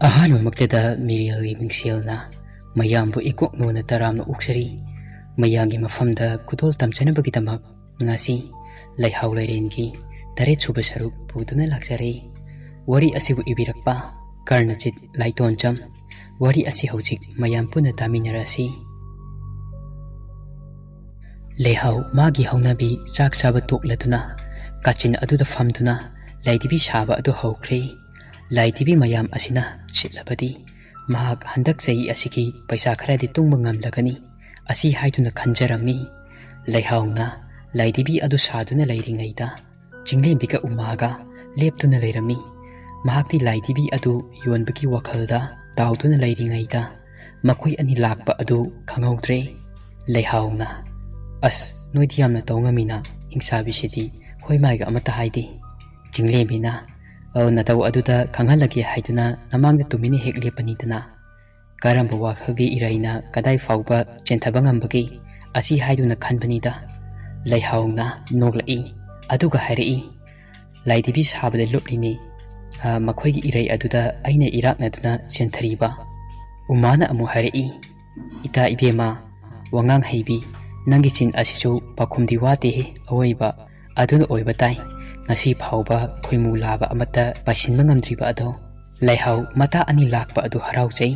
ꯑꯍꯥꯟꯕꯃꯛꯇꯗ ꯃꯤꯔꯦꯜꯒꯤ ꯃꯤꯡꯁꯦꯜꯅ ꯃꯌꯥꯝꯕꯨ ꯏꯀꯣꯛꯅꯣꯅ ꯇꯔꯥꯝꯅ ꯑꯣꯛꯆꯔꯤ꯫ ꯃꯌꯥꯝꯒꯤ ꯃꯐꯝꯗ ꯈꯨꯗꯣꯜ ꯇꯝꯖꯅꯕꯒꯤꯗꯃꯛ ꯉꯁꯤ ꯂꯩꯍꯥꯎ ꯂꯩꯔꯦꯟꯒꯤ 8ꯁꯨꯕ ꯁꯔꯨꯛ ꯄꯨꯗꯨꯅ ꯂꯥꯛꯆꯔꯤ꯫ ꯋꯥꯔꯤ ꯑꯁꯤꯕꯨ ꯏꯕꯤꯔꯛꯄ ꯀꯔꯅꯖꯤꯠ ꯂꯥꯏꯇꯣꯟꯆꯝ꯫ ꯋꯥꯔꯤ ꯑꯁꯤ ꯍꯧꯖꯤꯛ ꯃꯌꯥꯝ ꯄꯨꯟꯅ ꯇꯥꯃꯤꯟꯅꯔꯁꯤ꯫ ꯂꯩꯍꯥꯎ ꯃꯥꯒꯤ ꯍꯧꯅꯕꯤ ꯆꯥꯛ ꯆꯥꯕ ꯇꯣꯛꯂꯗꯨꯅ ꯀꯥꯆꯤꯟ ꯑꯗꯨꯗ ꯐꯝꯗꯨꯅ ꯂꯥꯏꯙꯤꯕꯤ ꯁꯥꯕ ꯑꯗꯨ ꯍꯧꯈ꯭ꯔꯦ꯫ ꯂꯥꯏꯙꯤꯕꯤ ꯃꯌꯥꯝ ꯑꯁꯤꯅ ꯁꯤꯠꯂꯕꯗꯤ ꯃꯍꯥꯛ ꯍꯟꯗꯛ ꯆꯍꯤ ꯑꯁꯤꯒꯤ ꯄꯩꯁꯥ ꯈꯔꯗꯤ ꯇꯨꯡꯕ ꯉꯝꯂꯒꯅꯤ ꯑꯁꯤ ꯍꯥꯏꯗꯨꯅ ꯈꯟꯖꯔꯝꯃꯤ꯫ ꯂꯩꯍꯥꯎꯅ ꯂꯥꯏꯙꯤꯕꯤ ꯑꯗꯨ ꯁꯥꯗꯨꯅ ꯂꯩꯔꯤꯉꯩꯗ ꯆꯤꯡꯂꯦꯝꯕꯤꯒ ꯎꯃꯥꯒ ꯂꯦꯞꯇꯨꯅ ꯂꯩꯔꯝꯃꯤ꯫ ꯃꯍꯥꯛꯇꯤ ꯂꯥꯏꯙꯤꯕꯤ ꯑꯗꯨ ꯌꯣꯟꯕꯒꯤ ꯋꯥꯈꯜꯗ ꯇꯥꯎꯗꯨꯅ ꯂꯩꯔꯤꯉꯩꯗ ꯃꯈꯣꯏ ꯑꯅꯤ ꯂꯥꯛꯄ ꯑꯗꯨ ꯈꯪꯍꯧꯗ꯭ꯔꯦ꯫ ꯂꯩꯍꯥꯎꯅ "ꯑꯁ ꯅꯣꯏꯗꯤ ꯌꯥꯝꯅ ꯇꯧ ꯉꯝꯃꯤꯅ, ꯍꯤꯡꯁꯥꯕꯤꯁꯤꯗꯤ ꯍꯣꯏ ꯃꯥꯏꯒ ꯑꯃꯠꯇ ꯍꯥꯏꯗꯦ"꯫ ꯆꯤꯡꯂꯦꯝꯕꯤꯅ "ꯅꯇꯧ ꯑꯗꯨꯗ ꯈꯪꯍꯜꯂꯒꯦ ꯍꯥꯏꯗꯨꯅ ꯅꯃꯥꯡꯗ ꯇꯨꯃꯤꯟꯅ ꯍꯦꯛ ꯂꯦꯞꯄꯅꯤꯗꯅ꯫ ꯀꯔꯝꯕ ꯋꯥꯈꯜꯒꯤ ꯏꯔꯩꯅ ꯀꯗꯥꯏ ꯐꯥꯎꯕ ꯆꯦꯟꯊꯕ ꯉꯝꯕꯒꯦ ꯑꯁꯤ ꯍꯥꯏꯗꯨꯅ ꯈꯟꯕꯅꯤꯗ"꯫ ꯂꯩꯍꯥꯎꯅ ꯅꯣꯛꯂꯛꯏ ꯑꯗꯨꯒ ꯍꯥꯏꯔꯛꯏ, "ꯂꯥꯏꯙꯤꯕꯤ ꯁꯥꯕꯗ ꯂꯨꯞꯂꯤꯅꯦ, ꯃꯈꯣꯏꯒꯤ ꯏꯔꯩ ꯑꯗꯨꯗ ꯑꯩꯅ ꯏꯔꯥꯛꯅꯗꯨꯅ ꯆꯦꯟꯊꯔꯤꯕ"꯫ ꯎꯃꯥꯅ ꯑꯃꯨꯛ ꯍꯥꯏꯔꯛꯏ, "ꯏꯇꯥ ꯏꯕꯦꯝꯃ, ꯋꯥꯉꯥꯡ ꯍꯩꯕꯤ, ꯅꯪꯒꯤ ꯆꯤꯟ ꯑꯁꯤꯁꯨ ꯄꯥꯈꯨꯝꯗꯤ ꯋꯥꯇꯦꯍꯦ ꯑꯋꯣꯏꯕ ꯑꯗꯨꯅ ꯑꯣꯏꯕ ꯇꯥꯏ, ꯉꯁꯤ ꯐꯥꯎꯕ ꯈꯣꯏꯃꯨ ꯂꯥꯕ ꯑꯃꯠꯇ ꯄꯥꯏꯁꯤꯟꯕ ꯉꯝꯗ꯭ꯔꯤꯕ ꯑꯗꯣ"꯫ ꯂꯩꯍꯥꯎ ꯃꯇꯥ ꯑꯅꯤ ꯂꯥꯛꯄ ꯑꯗꯨ ꯍꯔꯥꯎꯖꯩ꯫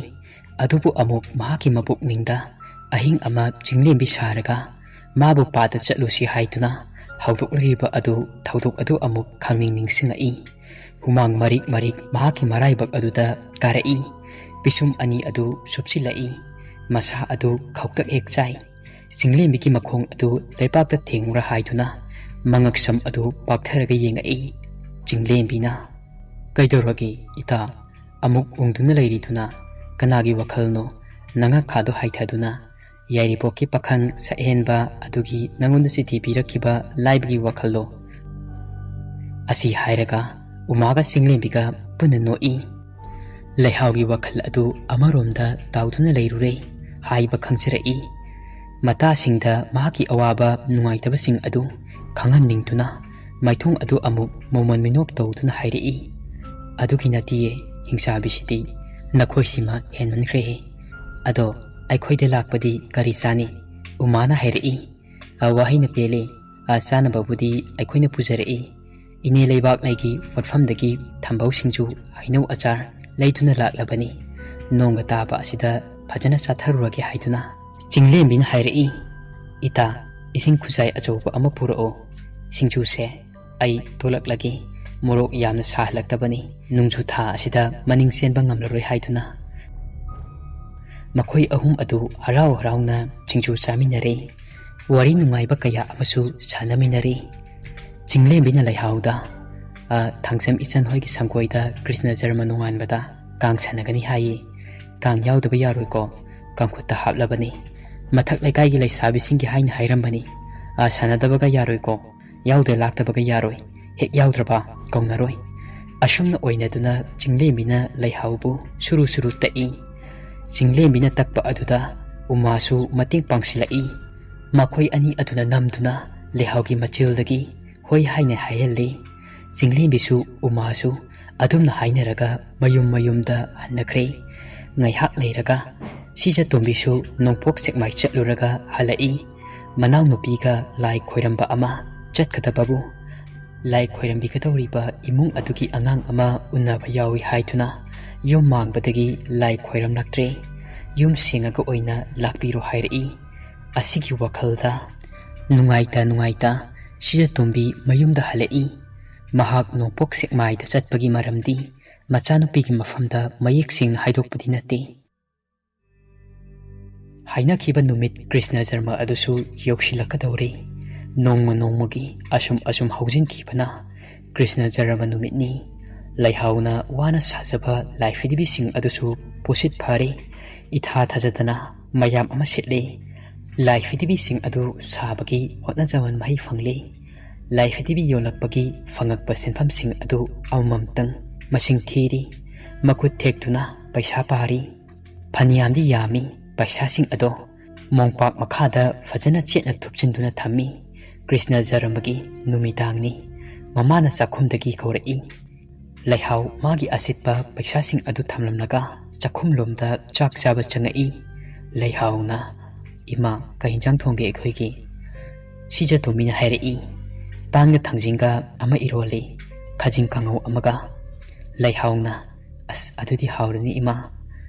ꯑꯗꯨꯕꯨ ꯑꯃꯨꯛ ꯃꯍꯥꯛꯀꯤ ꯃꯄꯨꯛꯅꯤꯡꯗ ꯑꯍꯤꯡ ꯑꯃ ꯆꯤꯡꯂꯦꯝꯕꯤ ꯁꯥꯔꯒ ꯃꯥꯕꯨ ꯄꯥꯠꯇ ꯆꯠꯂꯨꯁꯤ ꯍꯥꯏꯗꯨꯅ ꯍꯧꯗꯣꯛꯂꯤꯕ ꯊꯧꯗꯣꯛ ꯑꯗꯨ ꯑꯃꯨꯛ ꯈꯪꯅꯤꯡ ꯅꯤꯡꯁꯤꯡꯉꯛꯏ꯫ ꯍꯨꯃꯥꯡ ꯃꯔꯤꯛ ꯃꯔꯤꯛ ꯃꯍꯥꯛꯀꯤ ꯃꯔꯥꯏꯕꯛ ꯑꯗꯨꯗ ꯀꯥꯔꯛꯏ꯫ ꯄꯤꯁꯨꯝ ꯑꯅꯤ ꯑꯗꯨ ꯁꯨꯞꯆꯤꯜꯂꯛꯏ꯫ ꯃꯁꯥ ꯑꯗꯨ ꯈꯧꯇꯛ ꯍꯦꯛ ꯆꯥꯏ꯫ ꯆꯤꯡꯂꯦꯝꯕꯤꯒꯤ ꯃꯈꯣꯡ ꯑꯗꯨ ꯂꯩꯄꯥꯛꯇ ꯊꯦꯡꯉꯨꯔꯥ ꯍꯥꯏꯗꯨꯅ ꯃꯉꯛꯁꯝ ꯑꯗꯨ ꯄꯥꯛꯊꯔꯒ ꯌꯦꯡꯉꯛꯏ꯫ ꯆꯤꯡꯂꯦꯝꯕꯤꯅ "ꯀꯩꯗꯧꯔꯒꯦ ꯏꯇꯥ, ꯑꯃꯨꯛ ꯎꯪꯗꯨꯅ ꯂꯩꯔꯤꯗꯨꯅ ꯀꯅꯥꯒꯤ ꯋꯥꯈꯜꯅꯣ? ꯅꯉꯛꯈꯥꯗꯣ ꯍꯥꯏꯊꯗꯨꯅ ꯌꯥꯏꯔꯤꯄꯣꯛꯀꯤ ꯄꯥꯈꯪ ꯁꯛꯍꯦꯟꯕ ꯑꯗꯨꯒꯤ ꯅꯉꯣꯟꯗ ꯆꯤꯊꯤ ꯄꯤꯔꯛꯈꯤꯕ ꯂꯥꯏꯕꯒꯤ ꯋꯥꯈꯜꯂꯣ"꯫ ꯑꯁꯤ ꯍꯥꯏꯔꯒ ꯎꯃꯥꯒ ꯆꯤꯡꯂꯦꯝꯕꯤꯒ ꯄꯨꯟꯅ ꯅꯣꯛꯏ꯫ ꯂꯩꯍꯥꯎꯒꯤ ꯋꯥꯈꯜ ꯑꯗꯨ ꯑꯃꯔꯣꯝꯗ ꯇꯥꯎꯗꯨꯅ ꯂꯩꯔꯨꯔꯦ ꯍꯥꯏꯕ ꯈꯪꯖꯔꯛꯏ꯫ ꯃꯇꯥꯁꯤꯡꯗ ꯃꯍꯥꯛꯀꯤ ꯑꯋꯥꯕ ꯅꯨꯡꯉꯥꯏꯇꯕꯁꯤꯡ ꯑꯗꯨ ꯈꯪꯍꯟꯅꯤꯡꯗꯨꯅ ꯃꯥꯏꯊꯣꯡ ꯑꯗꯨ ꯑꯃꯨꯛ ꯃꯣꯃꯣꯟ ꯃꯤꯅꯣꯛ ꯇꯧꯗꯨꯅ ꯍꯥꯏꯔꯛꯏ, "ꯑꯗꯨꯒꯤ ꯅꯠꯇꯤꯌꯦ ꯍꯤꯡꯁꯥꯕꯤꯁꯤꯗꯤ, ꯅꯈꯣꯏꯁꯤꯃ ꯍꯦꯟꯃꯟꯈ꯭ꯔꯦꯍꯦ꯫ ꯑꯗꯣ ꯑꯩꯈꯣꯏꯗ ꯂꯥꯛꯄꯗꯤ ꯀꯔꯤ ꯆꯥꯅꯤ"꯫ ꯎꯃꯥꯅ ꯍꯥꯏꯔꯛꯏ, "ꯋꯥꯍꯩꯅ ꯄꯦꯜꯂꯦ, ꯆꯥꯅꯕꯕꯨꯗꯤ ꯑꯩꯈꯣꯏꯅ ꯄꯨꯖꯔꯛꯏ꯫ ꯏꯅꯦ ꯂꯩꯕꯥꯛꯂꯩꯒꯤ ꯄꯣꯠꯐꯝꯗꯒꯤ ꯊꯝꯕꯧ ꯁꯤꯡꯖꯨ, ꯍꯩꯅꯧ ꯑꯆꯥꯔ ꯂꯩꯗꯨꯅ ꯂꯥꯛꯂꯕꯅꯤ꯫ ꯅꯣꯡꯒ ꯇꯥꯕ ꯑꯁꯤꯗ ꯐꯖꯅ ꯆꯥꯊꯔꯨꯔꯒꯦ ꯍꯥꯏꯗꯨꯅ"꯫ ꯆꯤꯡꯂꯦꯝꯕꯤꯅ ꯍꯥꯏꯔꯛꯏ, "ꯏꯇꯥ, ꯏꯁꯤꯡ ꯈꯨꯖꯥꯏ ꯑꯆꯧꯕ ꯑꯃ ꯄꯨꯔꯛꯑꯣ꯫ ꯁꯤꯡꯖꯨꯁꯦ ꯑꯩ ꯇꯣꯂꯛꯂꯒꯦ, ꯃꯣꯔꯣꯛ ꯌꯥꯝꯅ ꯁꯥꯍꯜꯂꯛꯇꯕꯅꯤ, ꯅꯣꯡꯖꯨ ꯊꯥ ꯑꯁꯤꯗ ꯃꯅꯤꯡ ꯆꯦꯟꯕ ꯉꯝꯂꯔꯣꯏ" ꯍꯥꯏꯗꯨꯅ ꯃꯈꯣꯏ ꯑꯍꯨꯝ ꯑꯗꯨ ꯍꯔꯥꯎ ꯍꯔꯥꯎꯅ ꯁꯤꯡꯖꯨ ꯆꯥꯃꯤꯟꯅꯔꯦ꯫ ꯋꯥꯔꯤ ꯅꯨꯡꯉꯥꯏꯕ ꯀꯌꯥ ꯑꯃꯁꯨ ꯁꯥꯟꯅꯃꯤꯟꯅꯔꯦ꯫ ꯆꯤꯡꯂꯦꯝꯕꯤꯅ ꯂꯩꯍꯥꯎꯗ "ꯊꯥꯡꯖꯝ ꯏꯆꯟ ꯍꯣꯏꯒꯤ ꯁꯪꯒꯣꯏꯗ ꯀ꯭ꯔꯤꯁꯅ ꯖꯔꯃ ꯅꯣꯡꯉꯥꯟꯕꯗ ꯀꯥꯡ ꯁꯥꯟꯅꯒꯅꯤ ꯍꯥꯏꯌꯦ, ꯀꯥꯡ ꯌꯥꯎꯗꯕ ꯌꯥꯔꯣꯏꯀꯣ, ꯀꯥꯡꯈꯨꯠꯇ ꯍꯥꯞꯂꯕꯅꯤ, ꯃꯊꯛ ꯂꯩꯀꯥꯏꯒꯤ ꯂꯩꯁꯥꯕꯤꯁꯤꯡꯒꯤ ꯍꯥꯏꯅ ꯍꯥꯏꯔꯝꯕꯅꯤ, ꯁꯥꯟꯅꯗꯕꯒ ꯌꯥꯔꯣꯏꯀꯣ, ꯌꯥꯎꯗ ꯂꯥꯛꯇꯕꯒ ꯌꯥꯔꯣꯏ, ꯍꯦꯛ ꯌꯥꯎꯗ꯭ꯔꯕ ꯀꯧꯅꯔꯣꯏ"꯫ ꯑꯁꯨꯝꯅ ꯑꯣꯏꯅꯗꯨꯅ ꯆꯤꯡꯂꯦꯝꯕꯤꯅ ꯂꯩꯍꯥꯎꯕꯨ ꯁꯨꯔꯨ ꯁꯨꯔꯨ ꯇꯛꯏ꯫ ꯆꯤꯡꯂꯦꯝꯕꯤꯅ ꯇꯛꯄ ꯑꯗꯨꯗ ꯎꯃꯥꯁꯨ ꯃꯇꯦꯡ ꯄꯥꯡꯁꯤꯜꯂꯛꯏ꯫ ꯃꯈꯣꯏ ꯑꯅꯤ ꯑꯗꯨꯅ ꯅꯝꯗꯨꯅ ꯂꯩꯍꯥꯎꯒꯤ ꯃꯆꯤꯜꯗꯒꯤ ꯍꯣꯏ ꯍꯥꯏꯅ ꯍꯥꯏꯍꯜꯂꯤ꯫ ꯆꯤꯡꯂꯦꯝꯕꯤꯁꯨ ꯎꯃꯥꯁꯨ ꯑꯗꯨꯝꯅ ꯍꯥꯏꯅꯔꯒ ꯃꯌꯨꯝ ꯃꯌꯨꯝꯗ ꯍꯟꯅꯈ꯭ꯔꯦ꯫ ꯉꯥꯏꯍꯥꯛ ꯂꯩꯔꯒ ꯁꯤꯖꯇꯣꯝꯕꯤꯁꯨ ꯅꯣꯡꯄꯣꯛ ꯁꯦꯛꯃꯥꯏ ꯆꯠꯂꯨꯔꯒ ꯍꯜꯂꯛꯏ꯫ ꯃꯅꯥꯎꯅꯨꯄꯤꯒ ꯂꯥꯏ ꯈꯣꯏꯔꯝꯕ ꯑꯃ ꯆꯠꯀꯗꯕꯕꯨ ꯂꯥꯏ ꯈꯣꯏꯔꯝꯕꯤꯒꯗꯧꯔꯤꯕ ꯏꯃꯨꯡ ꯑꯗꯨꯒꯤ ꯑꯉꯥꯡ ꯑꯃ ꯎꯟꯅꯕ ꯌꯥꯎꯏ ꯍꯥꯏꯗꯨꯅ ꯌꯨꯝ ꯃꯥꯡꯕꯗꯒꯤ ꯂꯥꯏ ꯈꯣꯏꯔꯝꯂꯛꯇ꯭ꯔꯦ, ꯌꯨꯝ ꯁꯦꯡꯉꯒ ꯑꯣꯏꯅ ꯂꯥꯛꯄꯤꯔꯣ ꯍꯥꯏꯔꯛꯏ꯫ ꯑꯁꯤꯒꯤ ꯋꯥꯈꯜꯗ ꯅꯨꯡꯉꯥꯏꯇ ꯁꯤꯖꯇꯣꯝꯕꯤ ꯃꯌꯨꯝꯗ ꯍꯜꯂꯛꯏ꯫ ꯃꯍꯥꯛ ꯅꯣꯡꯄꯣꯛ ꯁꯦꯛꯃꯥꯏꯗ ꯆꯠꯄꯒꯤ ꯃꯔꯝꯗꯤ ꯃꯆꯥꯅꯨꯄꯤꯒꯤ ꯃꯐꯝꯗ ꯃꯌꯦꯛ ꯁꯦꯡꯅ ꯍꯥꯏꯗꯣꯛꯄꯗꯤ ꯅꯠꯇꯦ꯫ ꯍꯥꯏꯅꯈꯤꯕ ꯅꯨꯃꯤꯠ ꯀ꯭ꯔꯤꯁꯅ ꯖꯔꯃ ꯑꯗꯨꯁꯨ ꯌꯧꯁꯤꯜꯂꯛꯀꯗꯧꯔꯦ꯫ ꯅꯣꯡꯃ ꯅꯣꯡꯃꯒꯤ ꯑꯁꯨꯝ ꯍꯧꯖꯤꯟꯈꯤꯕꯅ ꯀ꯭ꯔꯤꯁꯅ ꯖꯔꯃ ꯅꯨꯃꯤꯠꯅꯤ꯫ ꯂꯩꯍꯥꯎꯅ ꯋꯥꯅ ꯁꯥꯖꯕ ꯂꯥꯏ ꯐꯤꯗꯤꯕꯤꯁꯤꯡ ꯑꯗꯨꯁꯨ ꯄꯨꯁꯤꯠ ꯐꯔꯦ꯫ ꯏꯊꯥ ꯊꯥꯖꯗꯅ ꯃꯌꯥꯝ ꯑꯃ ꯁꯤꯠꯂꯦ꯫ ꯂꯥꯏ ꯐꯤꯗꯤꯕꯤꯁꯤꯡ ꯑꯗꯨ ꯁꯥꯕꯒꯤ ꯍꯣꯠꯅꯖꯃꯟ ꯃꯍꯩ ꯐꯪꯂꯦ꯫ ꯂꯥꯏ ꯐꯤꯗꯤꯕꯤ ꯌꯣꯜꯂꯛꯄꯒꯤ ꯐꯪꯉꯛꯄ ꯁꯦꯟꯐꯝꯁꯤꯡ ꯑꯗꯨ ꯑꯃꯃꯝꯇꯪ ꯃꯁꯤꯡ ꯊꯤꯔꯤ, ꯃꯈꯨꯠ ꯊꯦꯛꯇꯨꯅ ꯄꯩꯁꯥ ꯄꯥꯔꯤ꯫ ꯐꯅꯌꯥꯝꯗꯤ ꯌꯥꯝꯃꯤ ꯄꯩꯁꯥꯁꯤꯡ ꯑꯗꯣ꯫ ꯃꯣꯡꯄꯥꯛ ꯃꯈꯥꯗ ꯐꯖꯅ ꯆꯦꯠꯅ ꯊꯨꯞꯆꯤꯟꯗꯨꯅ ꯊꯝꯃꯤ꯫ ꯀ꯭ꯔꯤꯁꯅ ꯖꯔꯃꯒꯤ ꯅꯨꯃꯤꯗꯥꯡꯅꯤ꯫ ꯃꯃꯥꯅ ꯆꯥꯛꯈꯨꯝꯗꯒꯤ ꯀꯧꯔꯛꯏ, ꯂꯩꯍꯥꯎ ꯃꯥꯒꯤ ꯑꯁꯤꯠꯄ ꯄꯩꯁꯥꯁꯤꯡ ꯑꯗꯨ ꯊꯝꯂꯝꯂꯒ ꯆꯥꯛꯈꯨꯝꯂꯣꯝꯗ ꯆꯥꯛ ꯆꯥꯕ ꯆꯪꯉꯛꯏ꯫ ꯂꯩꯍꯥꯎꯅ "ꯏꯃꯥ, ꯀꯩ ꯍꯤꯟꯖꯥꯡ ꯊꯣꯡꯒꯦ ꯑꯩꯈꯣꯏꯒꯤ?" ꯁꯤꯖꯇꯣꯝꯕꯤꯅ ꯍꯥꯏꯔꯛꯏ꯫ "ꯄꯥꯟꯒ ꯊꯥꯡꯖꯤꯡꯒ ꯑꯃ ꯏꯔꯣꯜꯂꯤ, ꯈꯥꯖꯤꯡ ꯀꯥꯡꯉꯧ ꯑꯃꯒ." ꯂꯩꯍꯥꯎꯅ "ꯑꯁ, ꯑꯗꯨꯗꯤ ꯍꯥꯎꯔꯅꯤ ꯏꯃꯥ."